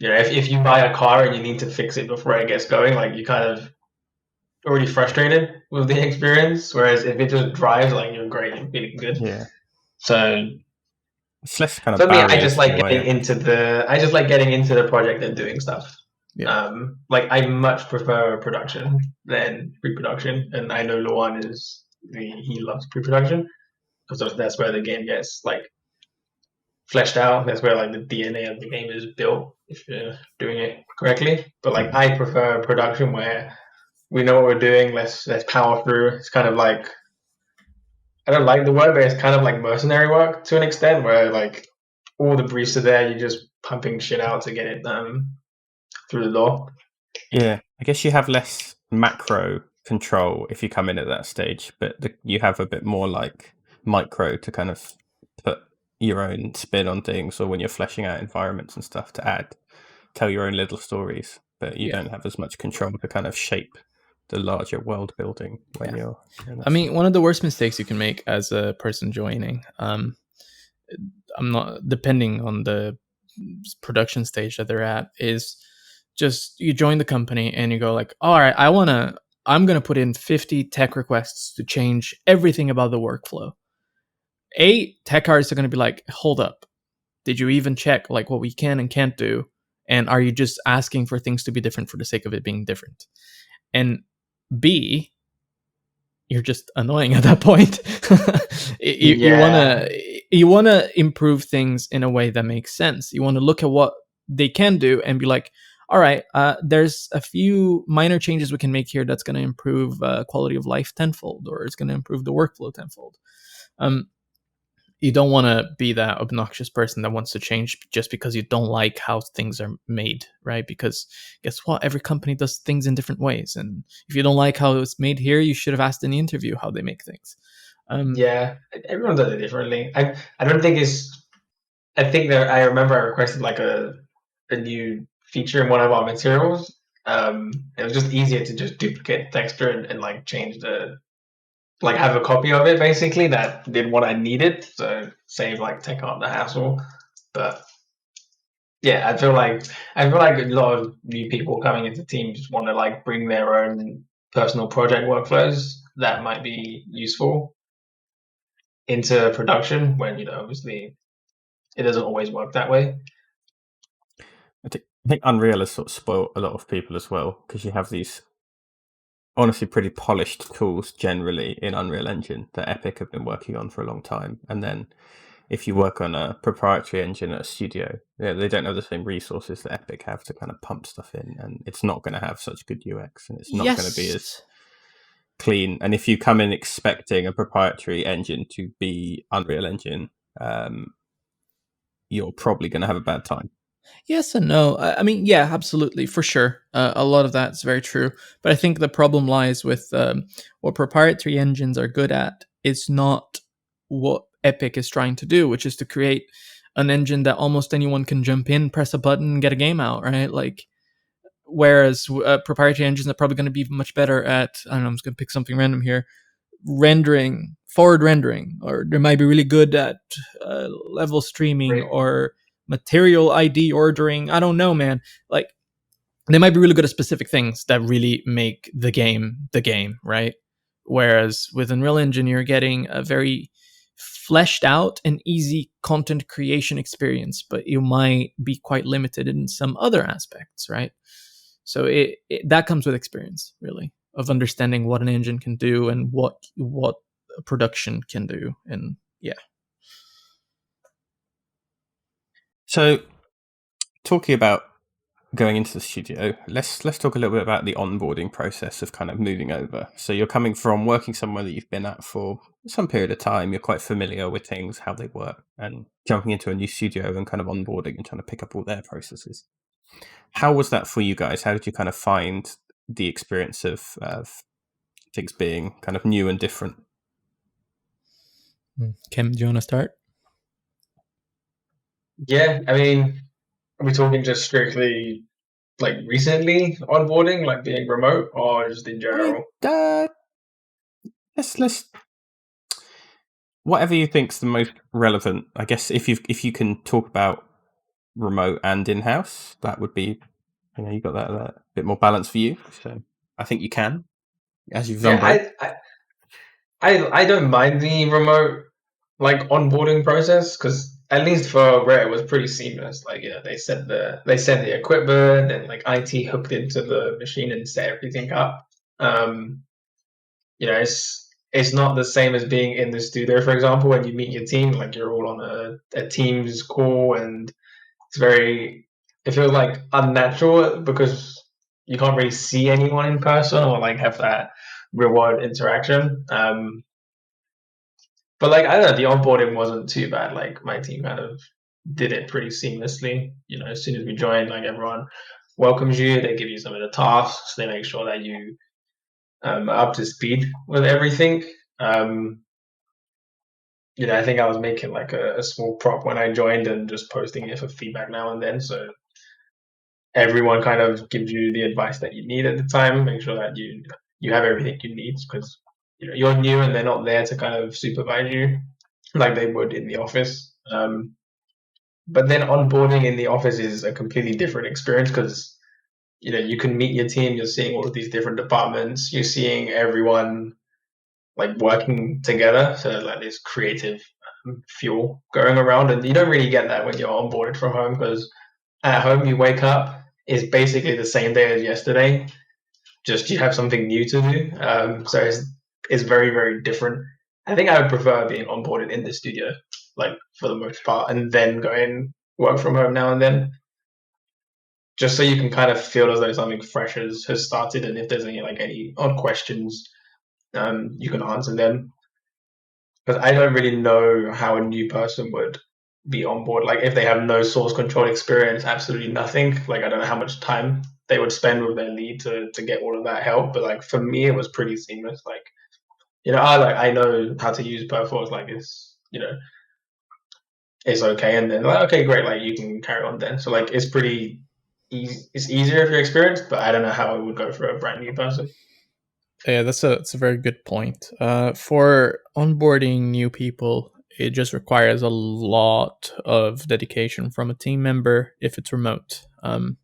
If you buy a car and you need to fix it before it gets going, like you kind of already frustrated with the experience. Whereas if it just drives, like you're great, you're feeling good. Yeah. So it's less kind of. For me, I just like getting into the project and doing stuff. Yeah. Like I much prefer production than pre-production, and I know Luan he loves pre-production because that's where the game gets like fleshed out. That's where like the DNA of the game is built if you're doing it correctly. But like I prefer production where we know what we're doing. Let's power through. It's kind of like I don't like the word, but it's kind of like mercenary work to an extent where like all the briefs are there. You're just pumping shit out to get it through the door. Yeah, I guess you have less macro control if you come in at that stage, but you have a bit more like micro to kind of put your own spin on things, or when you're fleshing out environments and stuff to tell your own little stories, but you don't have as much control to kind of shape the larger world building when you're. I mean, one of the worst mistakes you can make as a person joining, I'm not depending on the production stage that they're at, is just you join the company and you go like, all right, I'm going to put in 50 tech requests to change everything about the workflow. Tech artists are going to be like, hold up. Did you even check like what we can and can't do? And are you just asking for things to be different for the sake of it being different? And B, you're just annoying at that point. You want to improve things in a way that makes sense. You want to look at what they can do and be like, all right, there's a few minor changes we can make here that's going to improve quality of life tenfold, or it's going to improve the workflow tenfold. You don't want to be that obnoxious person that wants to change just because you don't like how things are made, right? Because guess what? Every company does things in different ways. And if you don't like how it's made here, you should have asked in the interview how they make things. Yeah, everyone does it differently. I don't think I think that I remember I requested like a new feature in one of our materials. It was just easier to just duplicate texture and like change like have a copy of it basically that did what I needed, so save like tech art the hassle. But yeah, I feel like a lot of new people coming into the team just want to like bring their own personal project workflows that might be useful into production when obviously it doesn't always work that way. I think Unreal has sort of spoiled a lot of people as well, because you have these honestly pretty polished tools generally in Unreal Engine that Epic have been working on for a long time. And then if you work on a proprietary engine at a studio, they don't have the same resources that Epic have to kind of pump stuff in, and it's not going to have such good UX, and it's not going to be as clean. And if you come in expecting a proprietary engine to be Unreal Engine, you're probably going to have a bad time. Yes and no. I mean, yeah, absolutely, for sure. A lot of that's very true. But I think the problem lies with what proprietary engines are good at. It's not what Epic is trying to do, which is to create an engine that almost anyone can jump in, press a button, and get a game out, right? Like, whereas proprietary engines are probably going to be much better at, I don't know, I'm just going to pick something random here, forward rendering, or they might be really good at level streaming or material ID ordering. I don't know, man. Like, they might be really good at specific things that really make the game, right? Whereas with Unreal Engine, you're getting a very fleshed out and easy content creation experience, but you might be quite limited in some other aspects, right? So that comes with experience, really, of understanding what an engine can do and what a production can do. And yeah. So, talking about going into the studio, let's talk a little bit about the onboarding process of kind of moving over. So you're coming from working somewhere that you've been at for some period of time, you're quite familiar with things, how they work, and jumping into a new studio and kind of onboarding and trying to pick up all their processes. How was that for you guys? How did you kind of find the experience of things being kind of new and different. Kem, do you want to start? Yeah, I mean, are we talking just strictly like recently onboarding, like being remote, or just in general? Let's whatever you think's the most relevant. I guess if you can talk about remote and in-house, that would be, you got that bit more balance for you. So I think you can, as you've done both. I don't mind the remote like onboarding process because at least for Rare it was pretty seamless. Like they sent the equipment and like IT hooked into the machine and set everything up. It's not the same as being in the studio, for example, when you meet your team, like you're all on a Teams call and it feels like unnatural because you can't really see anyone in person or like have that real world interaction. But like I don't know, the onboarding wasn't too bad. Like my team kind of did it pretty seamlessly. As soon as we joined, like everyone welcomes you, they give you some of the tasks, they make sure that you are up to speed with everything. I think I was making like a small prop when I joined and just posting it for feedback now and then. So everyone kind of gives you the advice that you need at the time. Make sure that you have everything you need because you're new and they're not there to kind of supervise you like they would in the office. But then onboarding in the office is a completely different experience because you can meet your team. You're seeing all of these different departments. You're seeing everyone like working together. So like this creative fuel going around, and you don't really get that when you're onboarded from home because at home you wake up, it's basically the same day as yesterday, just you have something new to do. So it's very, very different. I think I would prefer being onboarded in the studio, like for the most part, and then go and work from home now and then, just so you can kind of feel as though something fresh has started, and if there's any odd questions, you can answer them. Because I don't really know how a new person would be on board. Like if they have no source control experience, absolutely nothing. Like I don't know how much time they would spend with their lead to get all of that help. But like for me, it was pretty seamless. Like I know how to use Perforce. Like it's okay, and then like okay, great. Like you can carry on then. So like it's pretty easy. It's easier if you're experienced, but I don't know how it would go for a brand new person. Yeah, that's a very good point. For onboarding new people, it just requires a lot of dedication from a team member if it's remote. And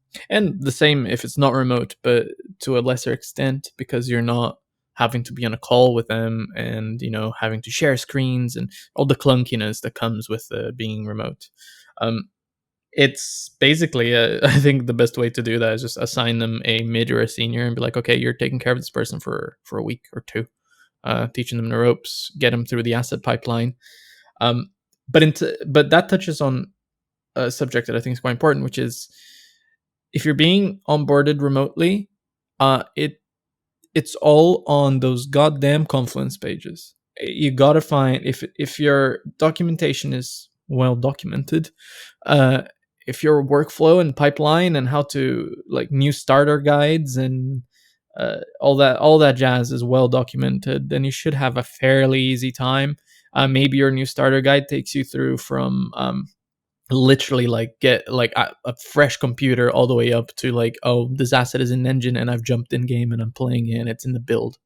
the same if it's not remote, but to a lesser extent because you're not having to be on a call with them and having to share screens and all the clunkiness that comes with being remote. It's basically, I think the best way to do that is just assign them a mid or a senior and be like, okay, you're taking care of this person for a week or two, teaching them the ropes, get them through the asset pipeline. But that touches on a subject that I think is quite important, which is if you're being onboarded remotely, it's all on those goddamn Confluence pages. You gotta find if your documentation is well documented, if your workflow and pipeline and how to like new starter guides and all that jazz is well documented, then you should have a fairly easy time. Maybe your new starter guide takes you through from literally like get like a fresh computer all the way up to like, oh, this asset is in engine and I've jumped in game and I'm playing it and it's in the build,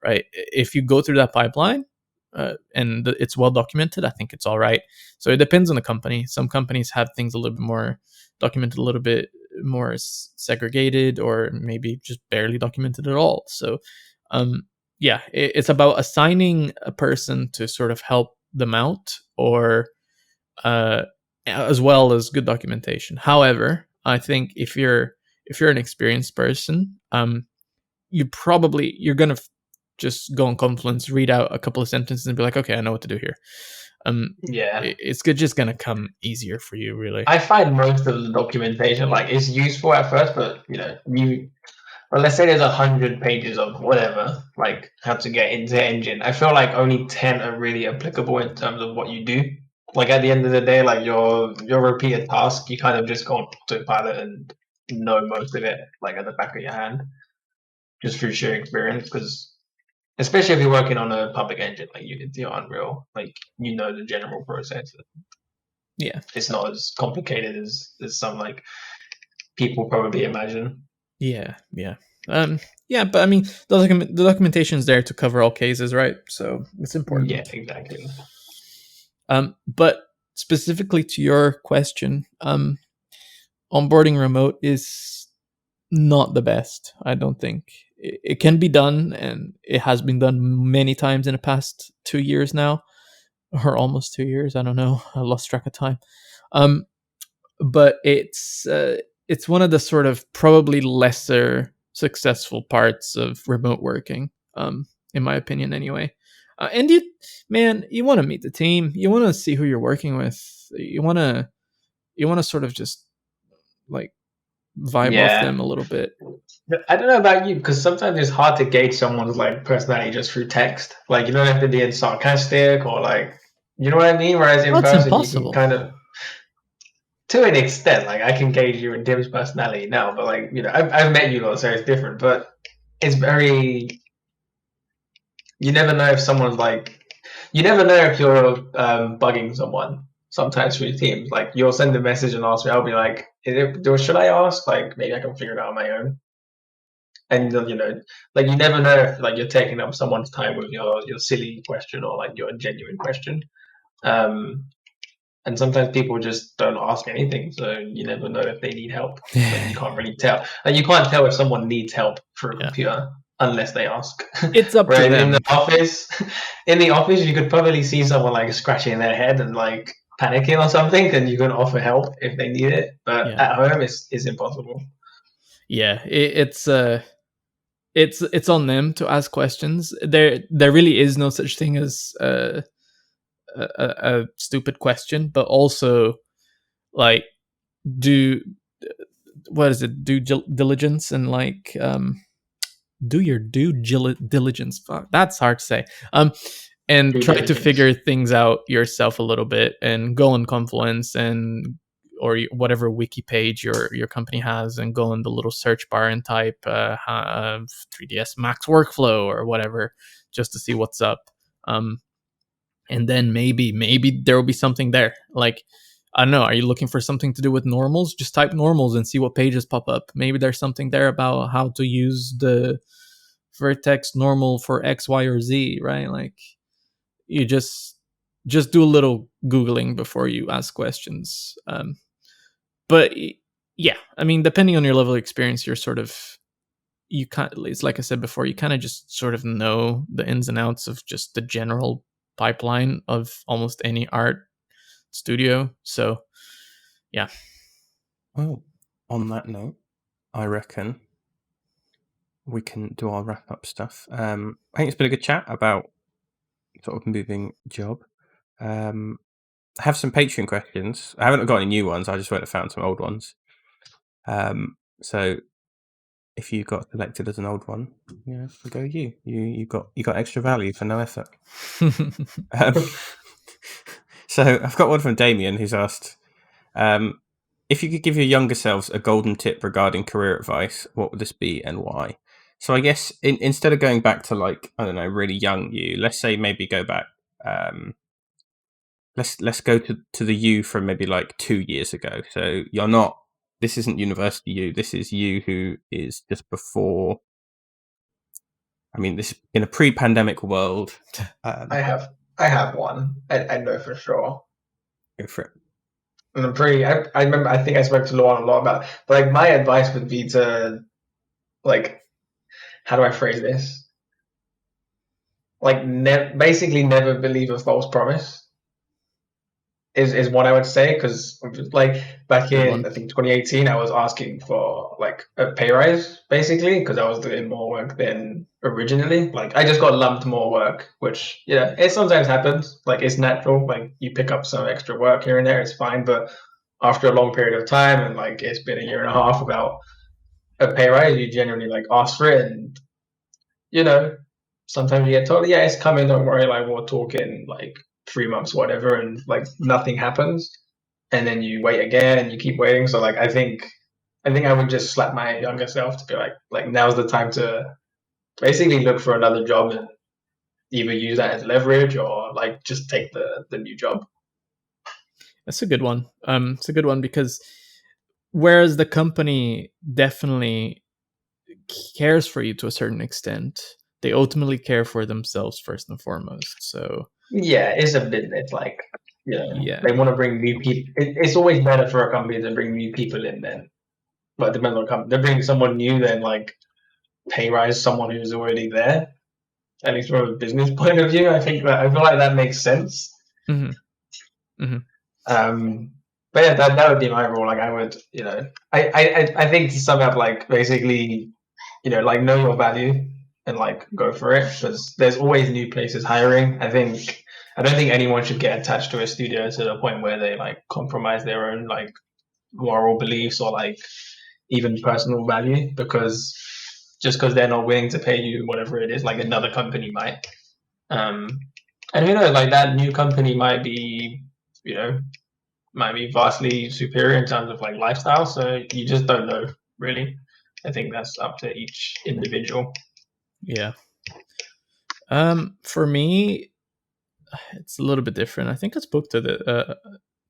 right? If you go through that pipeline and it's well documented, I think it's all right. So it depends on the company. Some companies have things a little bit more documented, a little bit more segregated, or maybe just barely documented at all. So yeah, it's about assigning a person to sort of help them out, or as well as good documentation. However, I think if you're an experienced person, you're gonna just go on Confluence, read out a couple of sentences, and be like, okay, I know what to do here. It's just gonna come easier for you, really. I find most of the documentation like it's useful at first, but let's say there's 100 pages of whatever, like how to get into engine. I feel like only 10 are really applicable in terms of what you do. Like at the end of the day, like your repeated task, you kind of just go on autopilot and know most of it, like at the back of your hand, just through sheer experience. Because especially if you're working on a public engine like Unity or Unreal, like the general process. Yeah, it's not as complicated as some like people probably imagine. Yeah. Yeah, but I mean, the documentation is there to cover all cases, right? So it's important. Yeah, exactly. But specifically to your question, onboarding remote is not the best. I don't think it can be done, and it has been done many times in the past 2 years now, or almost 2 years. I don't know. I lost track of time. But it's one of the sort of probably lesser successful parts of remote working, in my opinion, anyway. And you want to meet the team. You want to see who you're working with. You want to sort of just like vibe off them a little bit. I don't know about you, because sometimes it's hard to gauge someone's like personality just through text. Like you don't have to be sarcastic or like, you know what I mean? Whereas in person, impossible. You can kind of, to an extent, like I can gauge you and Dim's personality now, but like I've met you lot, so it's different. But it's very, you never know if someone's like, you never know if you're bugging someone. Sometimes through Teams, like you'll send a message and ask me, I'll be like, should I ask? Like maybe I can figure it out on my own. And like you never know if like you're taking up someone's time with your silly question or like your genuine question. And sometimes people just don't ask anything, so you never know if they need help. Like, you can't really tell. Like you can't tell if someone needs help for a computer unless they ask. It's up to them. In the office, you could probably see someone like scratching their head and like panicking or something, and you can offer help if they need it. But at home, it's impossible. Yeah, it's on them to ask questions. There really is no such thing as a stupid question, but also like due diligence and like do your due diligence. Fuck, that's hard to say. And try to figure things out yourself a little bit, and go on Confluence or whatever wiki page your company has, and go in the little search bar and type 3ds Max workflow or whatever, just to see what's up. And then maybe there will be something there. Like, I don't know, are you looking for something to do with normals? Just type normals and see what pages pop up. Maybe there's something there about how to use the vertex normal for X, Y, or Z, right? Like, you just do a little Googling before you ask questions. But yeah, I mean, depending on your level of experience, you're sort of, it's like I said before, you kind of just sort of know the ins and outs of just the general pipeline of almost any art studio. So yeah. Well, on that note, I reckon we can do our wrap up stuff. I think it's been a good chat about sort of moving job. I have some Patreon questions. I haven't got any new ones. I just went and found some old ones. So if you got selected as an old one, go you. You got extra value for no effort. So I've got one from Damien, who's asked, if you could give your younger selves a golden tip regarding career advice, what would this be and why? So I guess instead of going back to like, I don't know, really young you, let's say maybe go back. Let's go to the you from maybe like 2 years ago. So this isn't university you. This is you who is just before. I mean, this in a pre-pandemic world. I have one. I know for sure. Go for it. And I remember, I think I spoke to Luan a lot about it, but like my advice would be to, like, how do I phrase this? Like, basically never believe a false promise is what I would say. Because like back in, I think 2018, I was asking for like a pay rise, basically, because I was doing more work than originally. Like I just got lumped more work, which it sometimes happens. Like it's natural. Like you pick up some extra work here and there, it's fine. But after a long period of time, and like it's been a year and a half without a pay rise, you generally like ask for it, and sometimes you get told, yeah, it's coming, don't worry, like we'll talk in like 3 months, whatever, and like nothing happens, and then you wait again and you keep waiting. So like I think I would just slap my younger self to be like now's the time to basically look for another job and either use that as leverage or like just take the new job. That's a good one. It's a good one because whereas the company definitely cares for you to a certain extent, they ultimately care for themselves first and foremost. So yeah, it's a bit. It's like, you know, yeah, they want to bring new people. It's always better for a company to bring new people in then. But it depends on the company. They're bringing someone new, then like pay rise someone who's already there. At least from a business point of view, I feel like that makes sense. mm-hmm. Mm-hmm. But yeah, that would be my rule. Like I would, you know, I think to sum up, like basically, you know, like know your value and like go for it because there's always new places hiring. I don't think anyone should get attached to a studio to the point where they like compromise their own like moral beliefs or like even personal value because just because they're not willing to pay you whatever it is, like another company might. And who knows, like that new company might be, you know, might be vastly superior in terms of like lifestyle. So you just don't know, really. I think that's up to each individual. Yeah. For me, it's a little bit different. I think I spoke to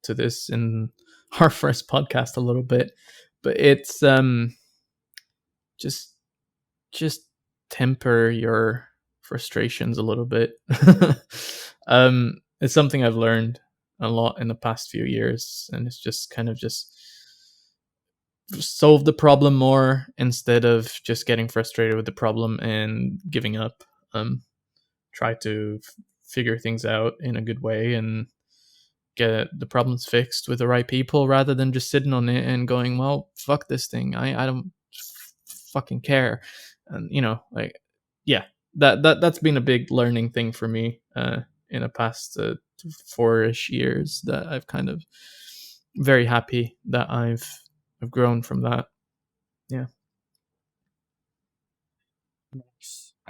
this in our first podcast a little bit, but it's just temper your frustrations a little bit. It's something I've learned a lot in the past few years, and it's just kind of just solve the problem more instead of just getting frustrated with the problem and giving up. Try to figure things out in a good way and get the problems fixed with the right people rather than just sitting on it and going, well, fuck this thing. I don't fucking care. And you know, like, yeah, that's been a big learning thing for me in the past 4-ish years that I've kind of very happy that I've grown from that. Yeah.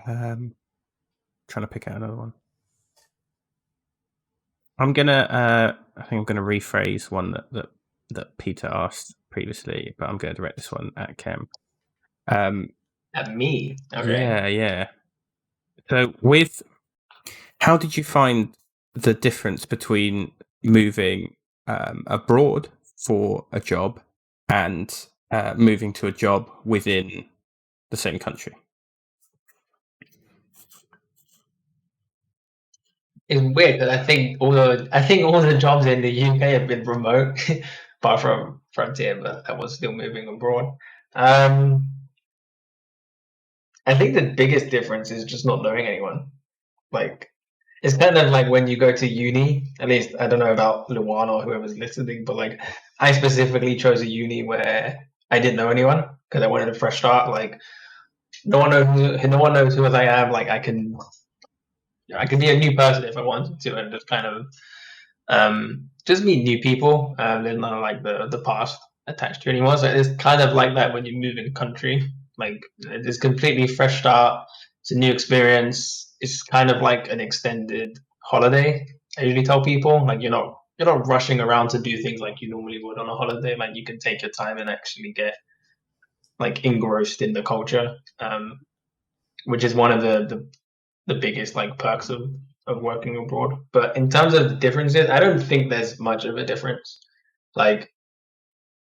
Trying to pick out another one. I think I'm gonna rephrase one that Peter asked previously, but I'm going to direct this one at Kem. At me? Okay. Yeah. So how did you find the difference between moving abroad for a job and moving to a job within the same country? It's weird that I think all the jobs in the UK have been remote, apart from Frontier, but I was still moving abroad. I think the biggest difference is just not knowing anyone. Like it's kind of like when you go to uni. At least I don't know about Luan or whoever's listening, but like I specifically chose a uni where I didn't know anyone because I wanted a fresh start. Like no one knows who I am. Like I can be a new person if I wanted to, and just kind of just meet new people. There's none of like the past attached to anymore. So it's kind of like that when you move in country. Like it's completely fresh start. It's a new experience. It's kind of like an extended holiday. I usually tell people like you're not rushing around to do things like you normally would on a holiday. Like you can take your time and actually get like engrossed in the culture, which is one of the biggest like perks of working abroad. But in terms of the differences, I don't think there's much of a difference. Like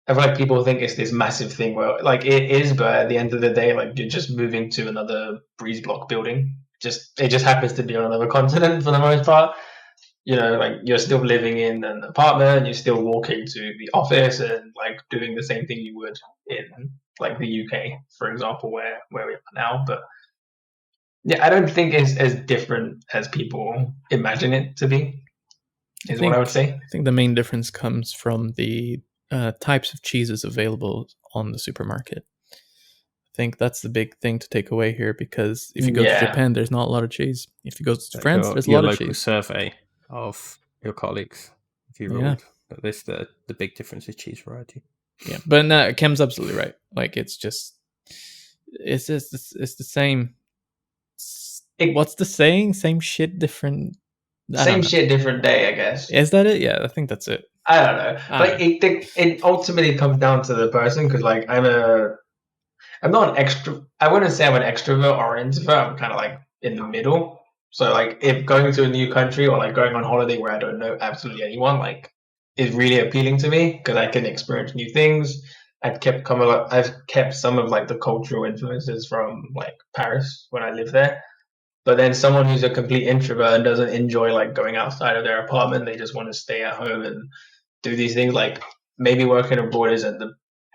I feel like people think it's this massive thing where like it is, but at the end of the day, like you're just moving to another breeze block building. It just happens to be on another continent for the most part. You know, like you're still living in an apartment, you're still walking to the office and like doing the same thing you would in like the UK, for example, where we are now. But yeah, I don't think it's as different as people imagine it to be, what I would say. I think the main difference comes from the types of cheeses available on the supermarket. I think that's the big thing to take away here, because if you go to Japan, there's not a lot of cheese. If you go to France, there's a lot of cheese. Your local survey of your colleagues, if you ruled that this the big difference is cheese variety. Yeah, but Kem's absolutely right. Like it's the same. What's the saying? Same shit, different. Same shit, different day, I guess. Is that it? Yeah, I think that's it. I don't know, but it ultimately comes down to the person, because like I'm not an extra. I wouldn't say I'm an extrovert or an introvert. I'm kind of like in the middle. So like if going to a new country or like going on holiday where I don't know absolutely anyone, like is really appealing to me because I can experience new things. I've kept some of like the cultural influences from like Paris when I lived there. But then someone who's a complete introvert and doesn't enjoy like going outside of their apartment, they just want to stay at home and do these things. Like maybe working abroad isn't the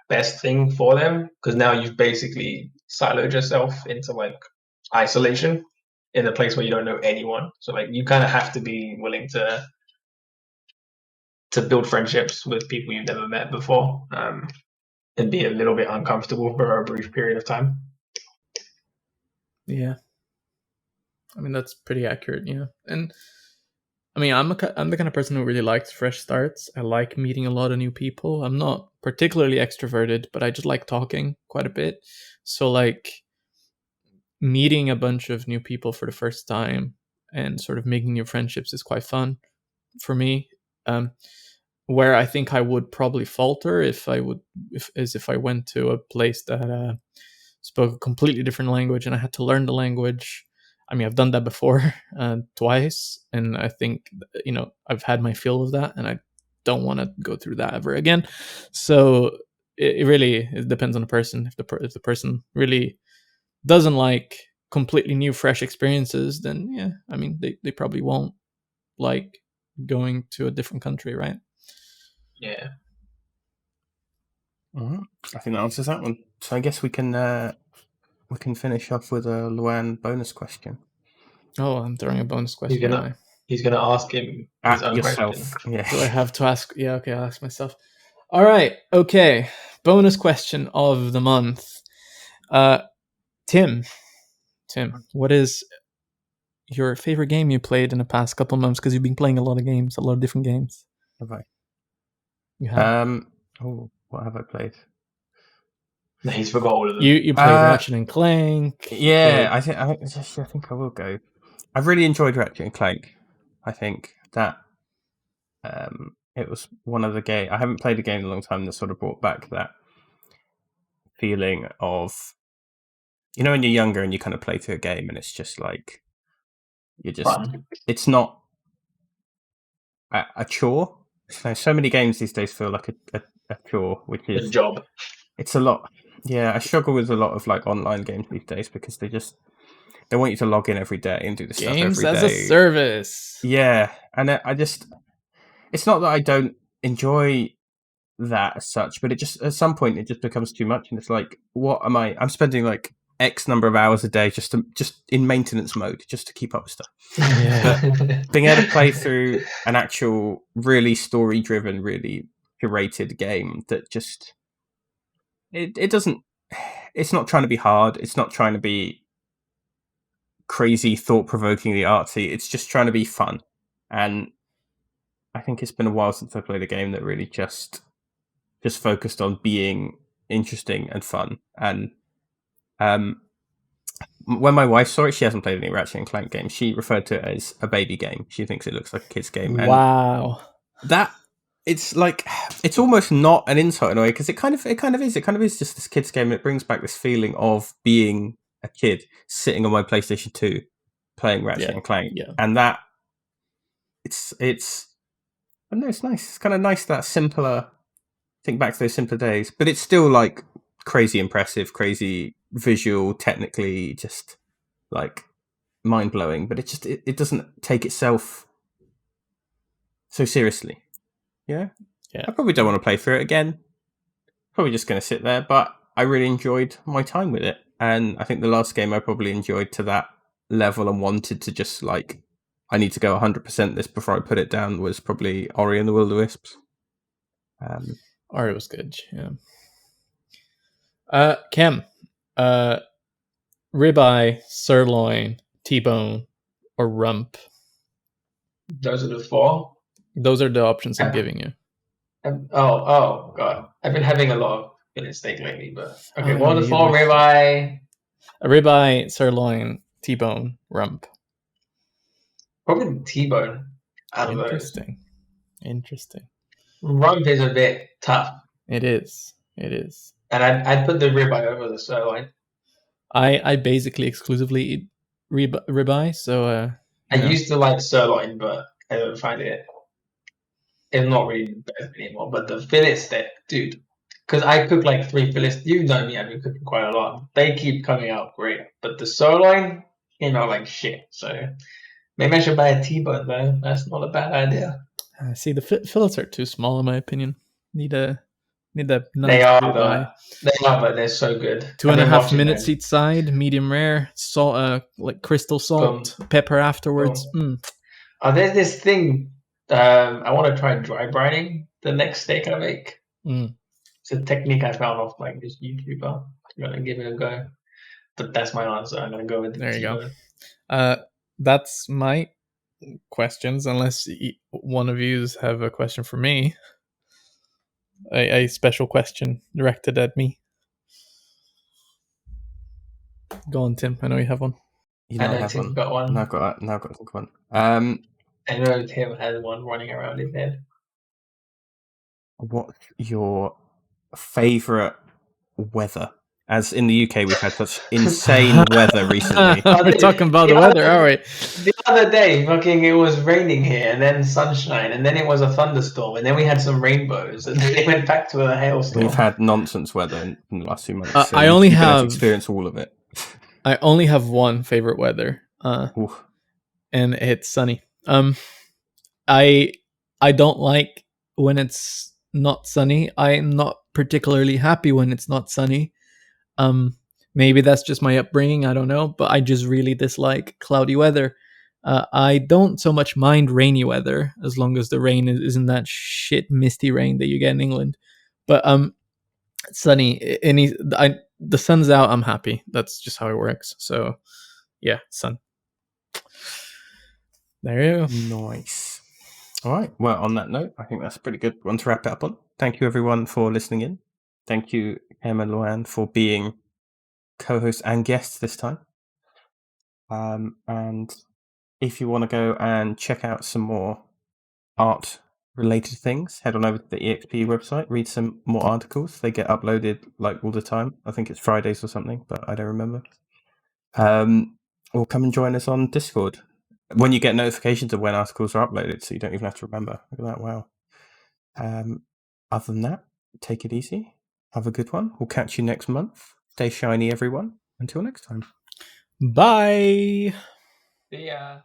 best thing for them because now you've basically siloed yourself into like isolation in a place where you don't know anyone. So like you kind of have to be willing to build friendships with people you've never met before, and be a little bit uncomfortable for a brief period of time. Yeah, I mean that's pretty accurate. Yeah, and I mean I'm the kind of person who really likes fresh starts. I like meeting a lot of new people. I'm not particularly extroverted, but I just like talking quite a bit. So like meeting a bunch of new people for the first time and sort of making new friendships is quite fun for me. Where I think I would probably falter if I went to a place that spoke a completely different language and I had to learn the language. I mean, I've done that before twice, and I think I've had my fill of that, and I don't want to go through that ever again. So it really depends on the person. If the person really doesn't like completely new, fresh experiences, then yeah, I mean, they probably won't like going to a different country, right? Yeah. Mm-hmm. I think that answers that one. So I guess we can finish off with a Luan bonus question. Oh, I'm throwing a bonus question. He's gonna ask him his own yourself. question. Yeah. Do I have to ask? Yeah, okay, I'll ask myself. All right, okay. Bonus question of the month. Tim, what is your favorite game you played in the past couple of months? Because you've been playing a lot of different games. Have I? You have. What have I played? No, he's forgot all of them. You played Ratchet and Clank. Yeah, I think I will go. I've really enjoyed Ratchet and Clank. I think that it was one of the game. I haven't played a game in a long time that sort of brought back that feeling of, when you're younger and you kind of play through a game and it's just like Fun. It's not a chore. So many games these days feel like a chore, which is a job. It's a lot. Yeah, I struggle with a lot of like online games these days because they want you to log in every day and do the stuff every day. Games as a service. Yeah, and it's not that I don't enjoy that as such, but it just at some point it just becomes too much, and it's like, what am I? I'm spending like X number of hours a day just in maintenance mode just to keep up with stuff. Yeah. But being able to play through an actual really story driven, really curated game that just it doesn't. It's not trying to be hard. It's not trying to be crazy, thought-provokingly artsy. It's just trying to be fun. And I think it's been a while since I played a game that really just focused on being interesting and fun. And when my wife saw it, she hasn't played any Ratchet and Clank games. She referred to it as a baby game. She thinks it looks like a kid's game. And wow. It's like, it's almost not an insult in a way, because it kind of is. It kind of is just this kid's game. It brings back this feeling of being a kid sitting on my PlayStation 2 playing Ratchet and Clank. Yeah. And that it's I don't know, it's nice. It's kind of nice that simpler, think back to those simpler days, but it's still like crazy impressive, crazy visual, technically just like mind blowing, but it doesn't take itself so seriously. Yeah. I probably don't want to play through it again. Probably just going to sit there, but I really enjoyed my time with it. And I think the last game I probably enjoyed to that level and wanted to just like, I need to go 100% this before I put it down was probably Ori and the Will of the Wisps. Ori was good, yeah. Kem, ribeye, sirloin, T-bone, or rump? Those are the four. Those are the options I'm giving you. Oh god, I've been having a lot of fillet steak lately, but okay. What are the four? Ribeye, sirloin, T-bone, rump. Probably T-bone. Interesting. Rump is a bit tough. It is. And I'd put the ribeye over the sirloin. I basically exclusively eat ribeye, so I used to like sirloin, but I don't find it. It's not really the best anymore. But the fillet steak, dude, because I cook like 3 fillets. You know me, I've been cooking quite a lot. They keep coming out great. But the sirloin, like shit. So maybe I should buy a T-bone though. That's not a bad idea. See, the fillets are too small in my opinion. Need a nice They are, ribeye. but they're so good. 2.5 minutes each side, medium rare, salt, like crystal salt, pepper afterwards. Oh, there's this thing. I want to try dry brining the next steak I make. It's a technique I found off like this YouTuber. I'm gonna give it a go. But that's my answer. I'm gonna go with there. You go. That's my questions. Unless one of you have a question for me, a special question directed at me. Go on, Tim. I know you have one. You know, I have Tim's one. got one. Now I've got to think of one. I know Tim has one running around his head. What's your favourite weather? As in the UK, we've had such insane weather recently. We're talking about the weather, are we? The other day, it was raining here, and then sunshine, and then it was a thunderstorm, and then we had some rainbows, and then it went back to a hailstorm. We've had nonsense weather in the last 2 months. So I only have experienced all of it. I only have one favorite weather, and it's sunny. I don't like when it's not sunny. I'm not particularly happy when it's not sunny. Maybe that's just my upbringing. I don't know, but I just really dislike cloudy weather. I don't so much mind rainy weather as long as the rain isn't that shit misty rain that you get in England. But sunny, the sun's out, I'm happy. That's just how it works. So yeah, sun. There you go. Nice. All right. Well, on that note, I think that's a pretty good one to wrap it up on. Thank you, everyone, for listening in. Thank you, Kem and Luan, for being co-hosts and guests this time. And if you want to go and check out some more art-related things, head on over to the EXP website, read some more articles. They get uploaded like all the time. I think it's Fridays or something, but I don't remember. Or come and join us on Discord when you get notifications of when articles are uploaded, so you don't even have to remember. Look at that. Wow. Other than that, take it easy. Have a good one. We'll catch you next month. Stay shiny, everyone. Until next time. Bye. See ya.